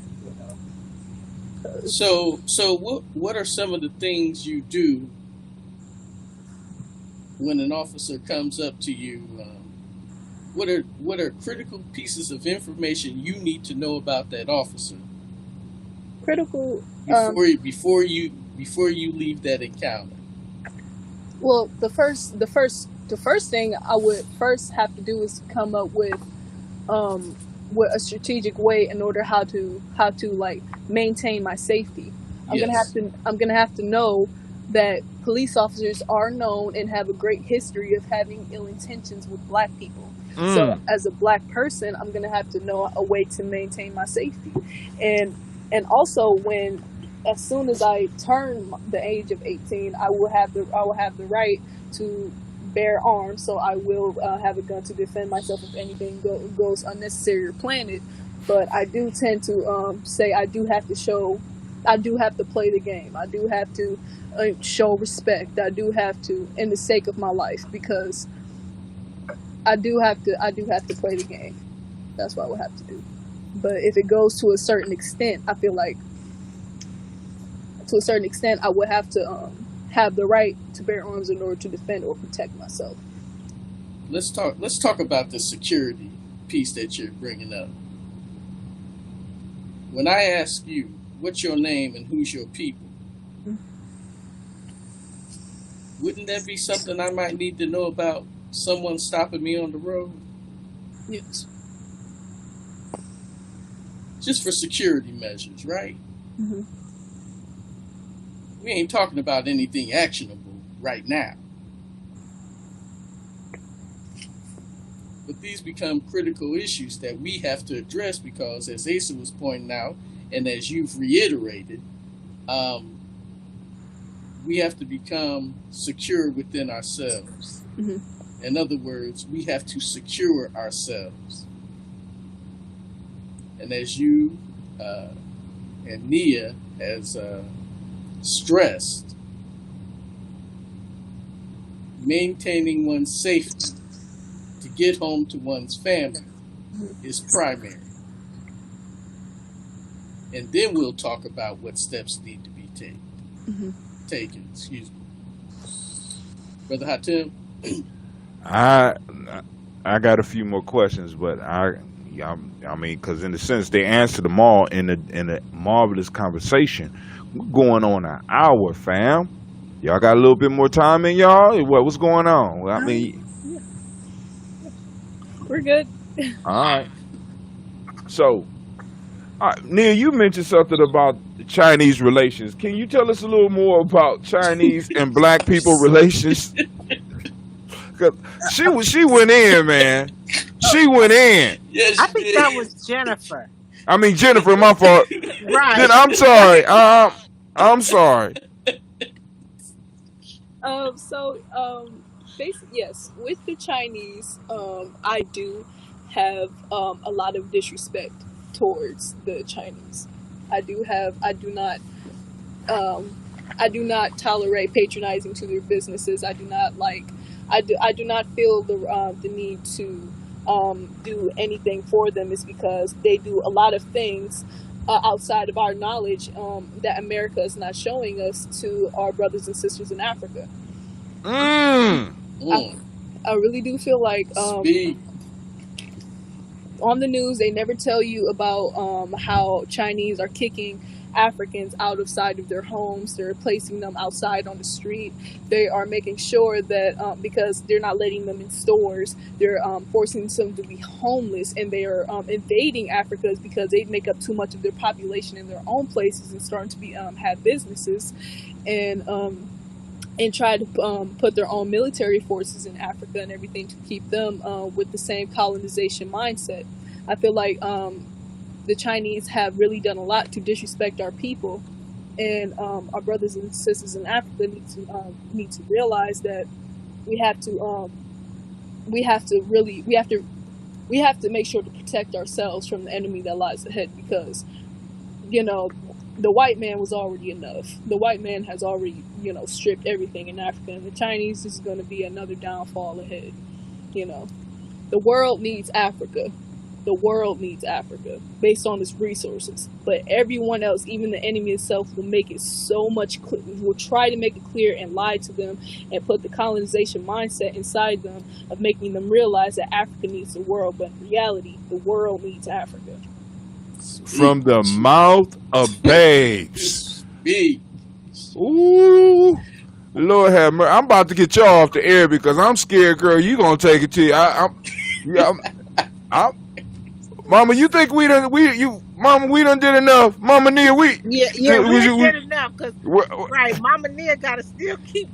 So what are some of the things you do when an officer comes up to you? What are critical pieces of information you need to know about that officer? Critical before you leave that encounter. Well, the first thing I would first have to do is come up with a strategic way in order how to like maintain my safety. I'm gonna have to know that police officers are known and have a great history of having ill intentions with black people. So as a black person, I'm gonna have to know a way to maintain my safety, and also as soon as I turn the age of 18, I will have the right to bear arms. So I will have a gun to defend myself if anything goes unnecessary or planned. But I do tend to say I do have to play the game. I do have to show respect. I do have to, in the sake of my life, because I do have to play the game. That's what I would have to do. But if it goes to a certain extent, I feel like I would have to have the right to bear arms in order to defend or protect myself. Let's talk about the security piece that you're bringing up. When I ask you, what's your name and who's your people? Wouldn't that be something I might need to know about someone stopping me on the road? Yes. Just for security measures, right? Mm-hmm. We ain't talking about anything actionable right now. But these become critical issues that we have to address because, as Asa was pointing out, and as you've reiterated, we have to become secure within ourselves. Mm-hmm. In other words, we have to secure ourselves. And as you and Nia has stressed, maintaining one's safety to get home to one's family is primary. And then we'll talk about what steps need to be taken. Excuse me. Brother Hatem? I got a few more questions, but I mean, because in a sense they answered them all in a marvelous conversation. We're going on an hour, fam. Y'all got a little bit more time in y'all? What's going on? Well, I mean, We're good. all right. So, Neil, you mentioned something about Chinese relations. Can you tell us a little more about Chinese and Black people relations? 'Cause she went in, man. She went in. Yes, I think that was Jennifer. I mean, Jennifer, my fault. Right. Then I'm sorry. I'm sorry. Basically, yes, with the Chinese, I do have a lot of disrespect towards the Chinese. I do not tolerate patronizing to their businesses. I do not feel the need to do anything for them. Is because they do a lot of things outside of our knowledge that America is not showing us to our brothers and sisters in Africa. I really do feel like on the news they never tell you about how Chinese are kicking Africans outside of their homes. They're placing them outside on the street. They are making sure that because they're not letting them in stores, they're forcing them to be homeless, and they are invading Africa because they make up too much of their population in their own places and starting to be have businesses and try to put their own military forces in Africa and everything to keep them with the same colonization mindset. I feel like the Chinese have really done a lot to disrespect our people, and our brothers and sisters in Africa need to realize that we have to make sure to protect ourselves from the enemy that lies ahead, because the white man was already enough. The white man has already stripped everything in Africa, and the Chinese is going to be another downfall ahead. The world needs Africa. The world needs Africa based on its resources, but everyone else, even the enemy itself, will make it so much will try to make it clear and lie to them and put the colonization mindset inside them of making them realize that Africa needs the world, but in reality, the world needs Africa. From the mouth of babes. Ooh, Lord have mercy. I'm about to get y'all off the air because I'm scared, girl. You gonna take it to you? Mama, you think we done did enough? Mama Nia, we did enough because right, Mama Nia gotta still keep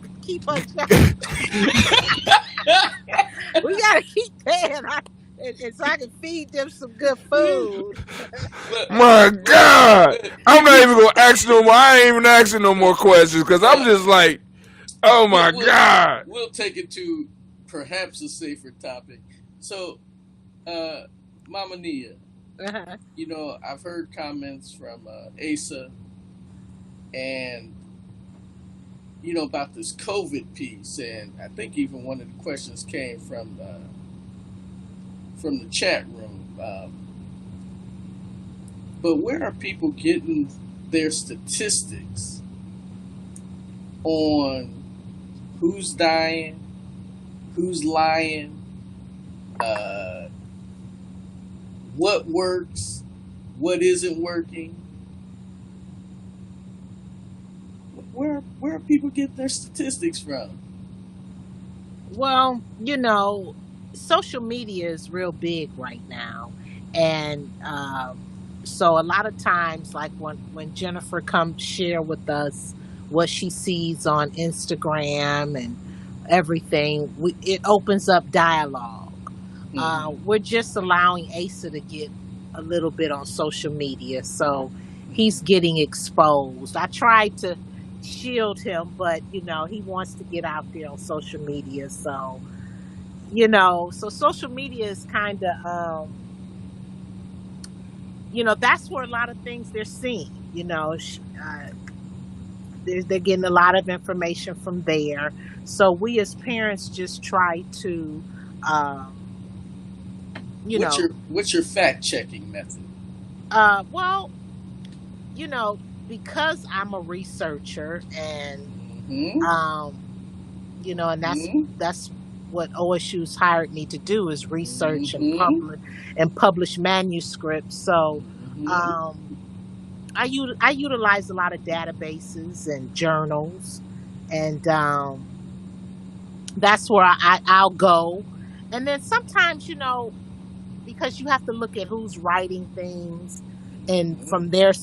her job. We gotta keep paying her, and so I can feed them some good food. My God, I'm not even gonna ask no more. I ain't even asking no more questions because I'm just like, oh my God. We'll take it to perhaps a safer topic. So, Mama Nia, I've heard comments from Asa and about this COVID piece, and I think even one of the questions came from the chat room. But where are people getting their statistics on who's dying, who's lying, what works, what isn't working? Where are people getting their statistics from? Well, social media is real big right now, and so a lot of times, like when Jennifer comes share with us what she sees on Instagram and everything, it opens up dialogue. We're just allowing Asa to get a little bit on social media, so he's getting exposed. I tried to shield him, but he wants to get out there on social media, so so social media is kind of that's where a lot of things they're seeing. They're getting a lot of information from there, so we as parents just try to you know, what's your fact checking method? well, you know, because I'm a researcher and Mm-hmm. um, you know, and Mm-hmm. that's what OSU's hired me to do is research Mm-hmm. and publish manuscripts. So Mm-hmm. um, I utilize a lot of databases and journals, and that's where I'll go. And then sometimes, you know, because you have to look at who's writing things, and from their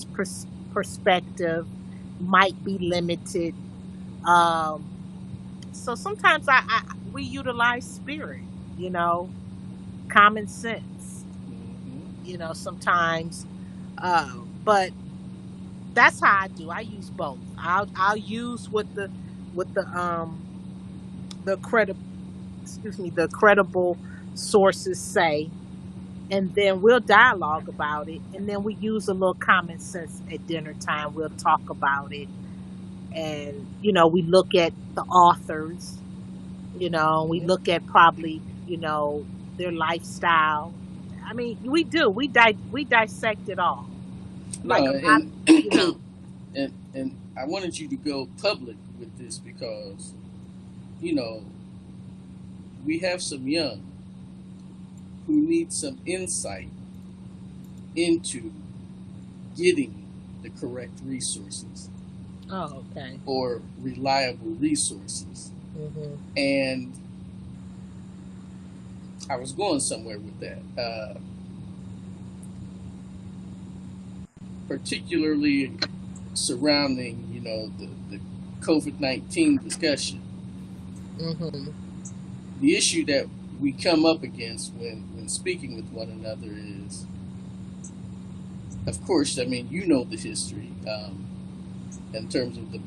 perspective, might be limited. Um, so sometimes we utilize spirit, you know, common sense, you know, sometimes. But that's how I do. I use both. I'll use what the credible the credible sources say, and then we'll dialogue about it, and then we use a little common sense at dinner time. We'll talk about it, and you know, we look at the authors, you know, we look at probably, you know, their lifestyle. I mean, we dissect it all. Like No, a lot, and you know. and I wanted you to go public with this because you know we have some young who need some insight into getting the correct resources Oh, okay. or reliable resources. Mhm. And I was going somewhere with that, particularly surrounding, you know, the COVID-19 discussion. Mhm. The issue that we come up against when speaking with one another is, of course, I mean, you know the history in terms of the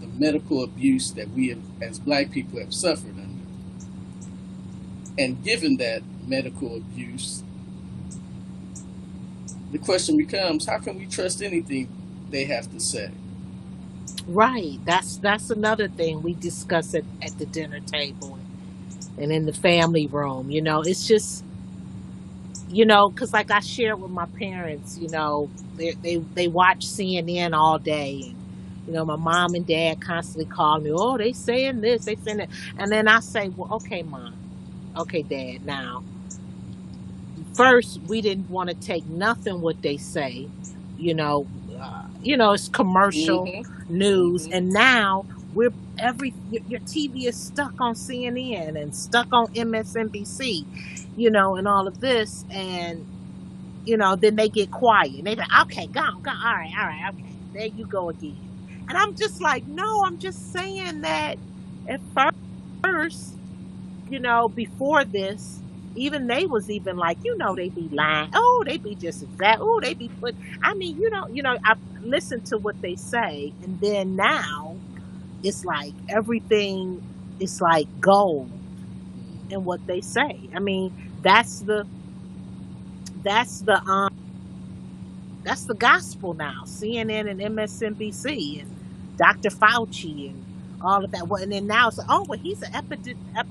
medical abuse that we have, as Black people, have suffered under. And given that medical abuse, the question becomes, how can we trust anything they have to say? Right. That's another thing we discuss at the dinner table and in the family room. You know, it's just, you know, because like I shared with my parents, you know, they watch CNN all day, and you know, my mom and dad constantly call me, oh, they saying this, they saying that, and then I say, well, okay, mom, okay, dad, now first we didn't want to take nothing what they say, you know, it's commercial Mm-hmm. news, Mm-hmm. and now we're your TV is stuck on CNN and stuck on MSNBC, you know, and all of this, and you know, then they get quiet and they like, okay, go, all right, okay, there you go again, and I'm just like, no, I'm just saying that at first, you know, before this, even they was even like, you know, they be lying. Oh, they be just exact. Oh, they be put. I mean, you know, I listen to what they say, and then now it's like everything is like gold in what they say. I mean, that's the that's the that's the gospel now. CNN and MSNBC and Dr. Fauci and all of that. Well, and then now it's like, oh, well, he's an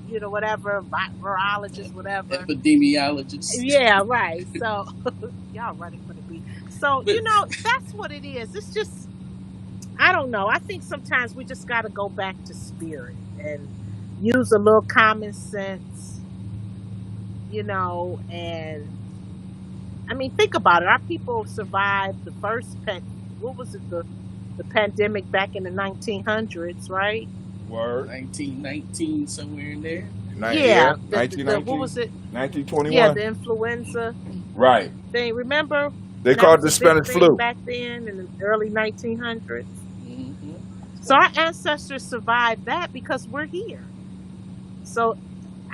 you know, whatever, virologist, whatever. Epidemiologist. Yeah, right. So y'all running for the beat. So, But you know, that's what it is. It's just, I don't know. I think sometimes we just got to go back to spirit and use a little common sense, you know, and I mean, think about it. Our people survived the first what was it, the pandemic back in the 1900s, right? Word. 1919, somewhere in there. Yeah, Yeah, the what 1919, was it? Yeah, 1921. the influenza Right. thing. Remember They when that called it was the a big Spanish thing flu. back then in the early 1900s? Mm-hmm. So our ancestors survived that because we're here. So,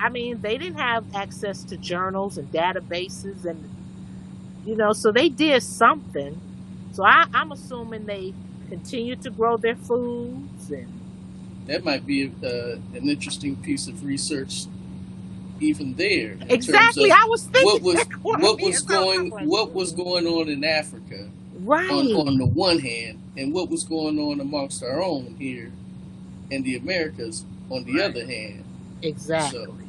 I mean, they didn't have access to journals and databases, and you know, so they did something. So I'm assuming they continued to grow their foods and That might be an interesting piece of research, even there, in terms exactly. of I was thinking that Cormier. So I'm like, what was going on in Africa right, on the one hand, and what was going on amongst our own here in the Americas on the right, other hand. So exactly.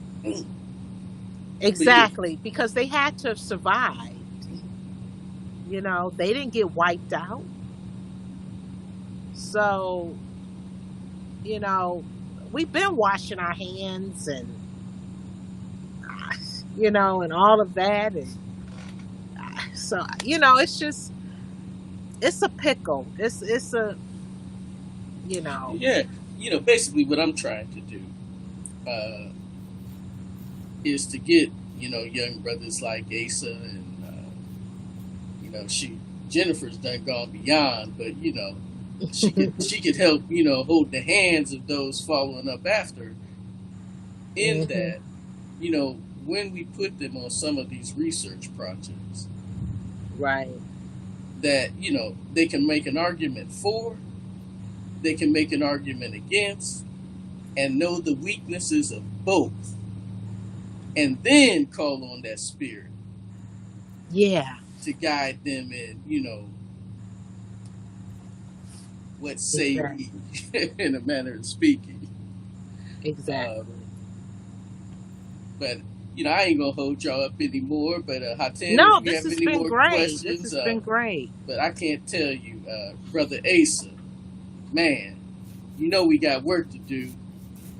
But yeah, Exactly, because they had to have survived. They didn't get wiped out. So, you know, we've been washing our hands and all of that. And so, it's a pickle. It's a, you know, yeah, basically what I'm trying to do uh, is to get young brothers like Asa and she Jennifer's done gone beyond, but she could help hold the hands of those following up after in hmm that when we put them on some of these research projects right. that they can make an argument for, they can make an argument against, and know the weaknesses of both, and then call on that spirit Yeah, to guide them in what say we exactly. in a manner of speaking. Uh, Exactly. but I ain't gonna hold y'all up anymore. But Hatem, if No, you this have has any been more great. This questions, has been great. but I can't tell you, brother Asa, man, we got work to do,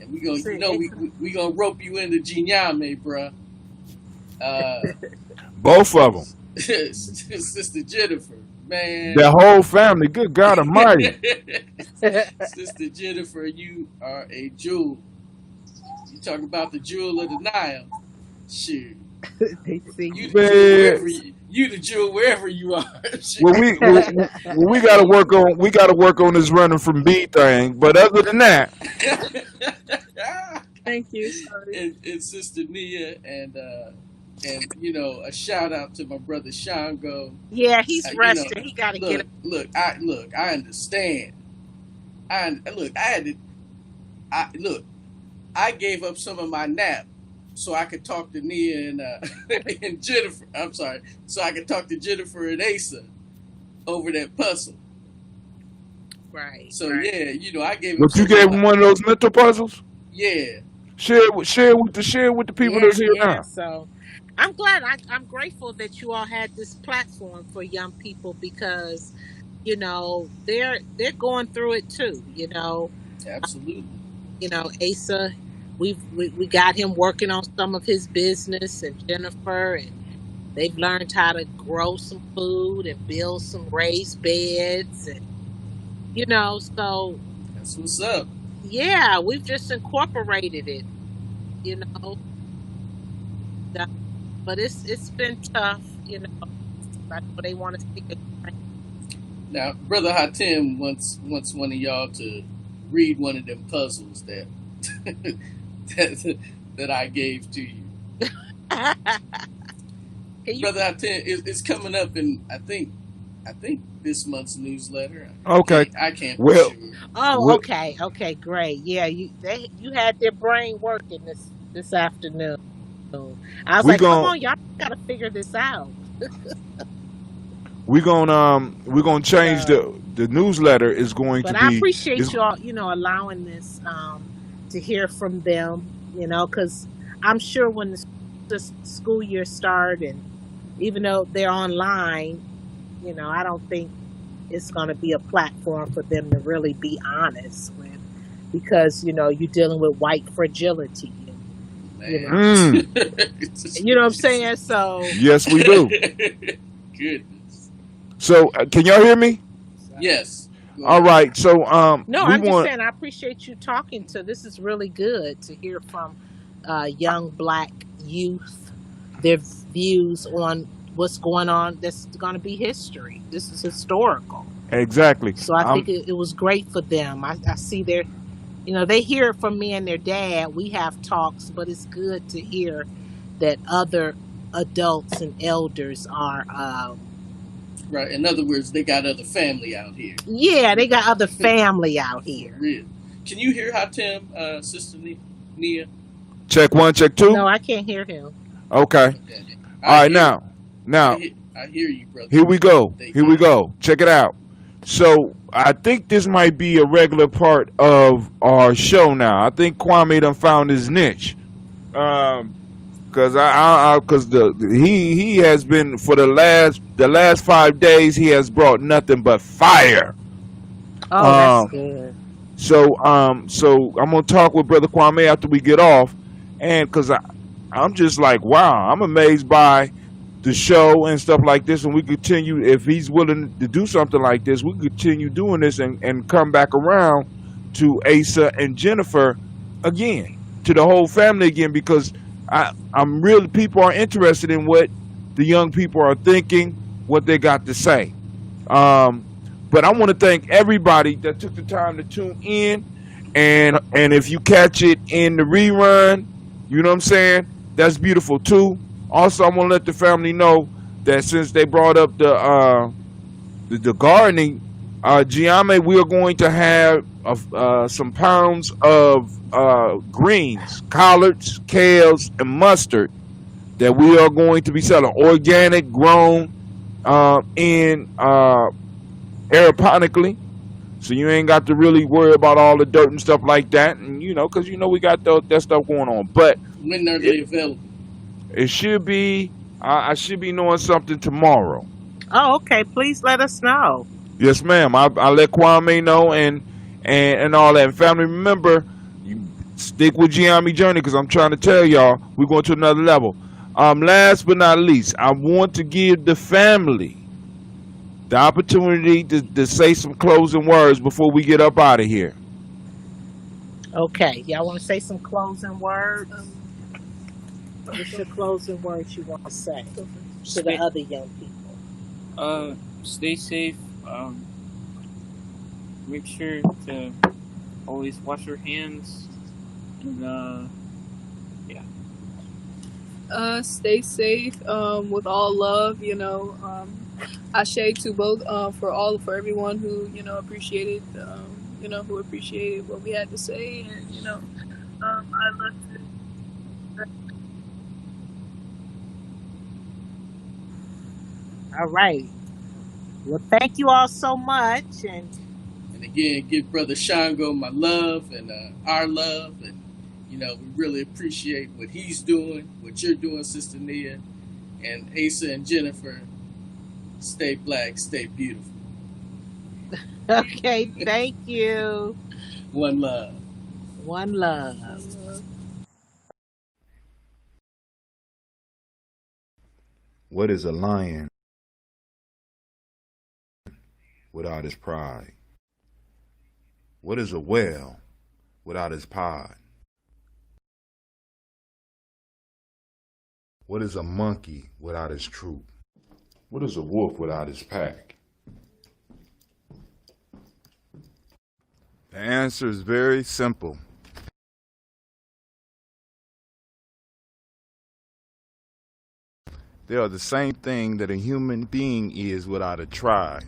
and we gonna See, we gonna rope you into Gye-Nyame, bruh. Both of them. Sister Jennifer, man. The whole family. Good God Almighty. Sister Jennifer, you are a jewel. You talk about the jewel of the Nile. Shoot. they see You you. the jewel Man, wherever you the jewel wherever you are. well, we got to work on this running from B thing. But other than that, Thank you. Sorry. and Sister Nia and a shout out to my brother Shango. Yeah, he's You know, resting. He got to get up. I understand. I had to. I gave up some of my nap so I could talk to Nia and and Jennifer. I'm sorry, so I could talk to Jennifer and Asa over that puzzle. Right, So right. yeah, I gave up but you some of gave my him one of those mental puzzles. yeah. Share with the people Yeah, that's here yeah. now. So I'm glad. I'm grateful that you all had this platform for young people because they're going through it too. Absolutely. Asa, we got him working on some of his business, and Jennifer, and they've learned how to grow some food and build some raised beds, and so That's what's up. yeah, we've just incorporated it. You know, that- but it's been tough. I know they want to see it. Now, Brother Hatem wants one of y'all to read one of them puzzles that that I gave to you. Can you? Brother Hatem, it's coming up in I think this month's newsletter. Okay. I can't be Well, sure. Oh, we, okay, great. Yeah, you had their brain working this afternoon. I was we like, come gon' on, y'all gotta figure this out. we're gonna change So, the newsletter is going to but I be appreciate is you all, allowing this to hear from them. Because I'm sure when the school year start, and even though they're online, I don't think it's going to be a platform for them to really be honest with, because you're dealing with white fragility. You Man. know, you know what I'm saying. So, yes we do. Goodness. So can y'all hear me? so. Yes. Go All ahead. right. So No, we I'm just want saying I appreciate you talking to. This is really good to hear from young black youth, their views on what's going on. That's going to be history. This is historical. exactly. So I think it was great for them. I see they hear it from me and their dad. We have talks, but it's good to hear that other adults and elders are. Right. In other words, they got other family out here. Yeah, they got other family out For here. real. Can you hear Hatem, Sister Nia? check one, check No, two. I can't hear him. Okay. Okay. All right. I Now hear you, brother. here we go. They Here we can. go. Check it out. So I think this might be a regular part of our show now. I think Kwame done found his niche. Cause he has been for the last 5 days he has brought nothing but fire. Oh, that's Um, good. so I'm gonna talk with Brother Kwame after we get off, and cause I'm just like, wow, I'm amazed by the show and stuff like this, and we continue if he's willing to do something like this, we continue doing this and come back around to Asa and Jennifer again, to the whole family again, because I'm really people are interested in what the young people are thinking, what they got to say. Um, but I want to thank everybody that took the time to tune in, and if you catch it in the rerun, you know what I'm saying, that's beautiful too. Also, I want to let the family know that since they brought up the gardening, Gye-Nyame, we are going to have some pounds of greens, collards, kales, and mustard that we are going to be selling, organic, grown in aeroponically. So you ain't got to really worry about all the dirt and stuff like that, and because we got that stuff going on. But When are it, they available? it should be. I should be knowing something tomorrow. Oh, okay. Please let us know. Yes, ma'am. I'll let Kwame know and all that. And family, remember, you stick with Gye-Nyame Journey because I'm trying to tell y'all we're going to another level. Last but not least, I want to give the family the opportunity to say some closing words before we get up out of here. Okay. Y'all want to say some closing words? Um, What's go, your closing words you want to say go first. to the Stay, other young people? stay safe. Make sure to always wash your hands, and yeah. Stay safe. With all love. Ashe to both. For everyone who appreciated. Who appreciated what we had to say, and I love to. All right. Well, thank you all so much. And again, give Brother Shango my love and our love, and we really appreciate what he's doing, what you're doing, Sister Nia, and Asa and Jennifer. Stay black, stay beautiful. Okay. Thank you. One love. One love. What is a lion without his pride? What is a whale without his pod? What is a monkey without his troop? What is a wolf without his pack? The answer is very simple. They are the same thing that a human being is without a tribe.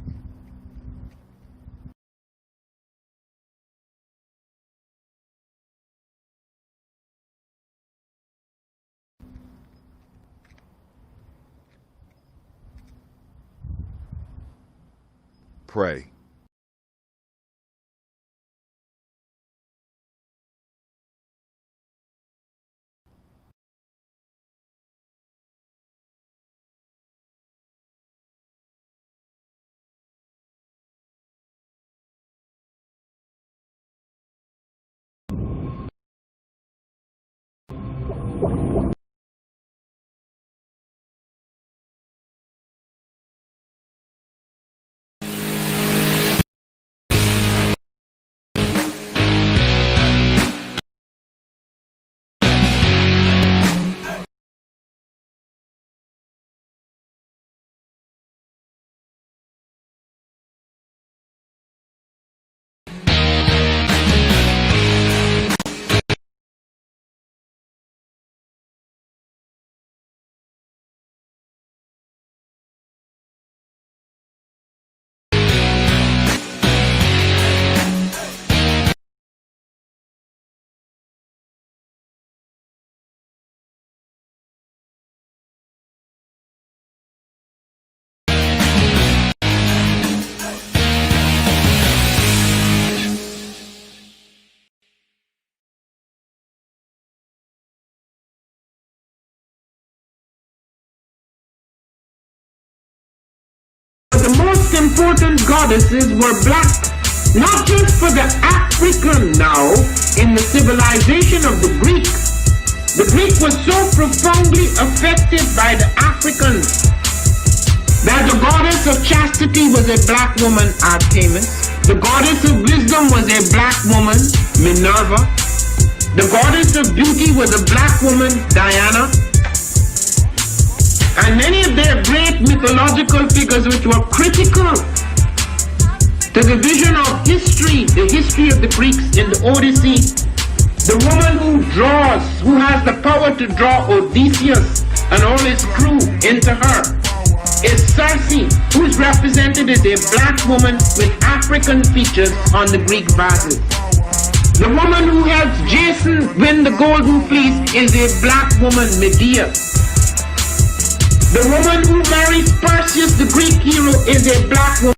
Pray. important goddesses were black, not just for the African now in the civilization of the Greek. The Greek was so profoundly affected by the Africans that the goddess of chastity was a black woman, Artemis. The goddess of wisdom was a black woman, Minerva. The goddess of beauty was a black woman, Diana. And many of their great mythological figures which were critical to the vision of history, the history of the Greeks in the Odyssey. The woman who draws, who has the power to draw Odysseus and all his crew into her, is Circe, who is represented as a black woman with African features on the Greek vases. The woman who helps Jason win the Golden Fleece is a black woman, Medea. The woman who marries Perseus, the Greek hero, is a black woman.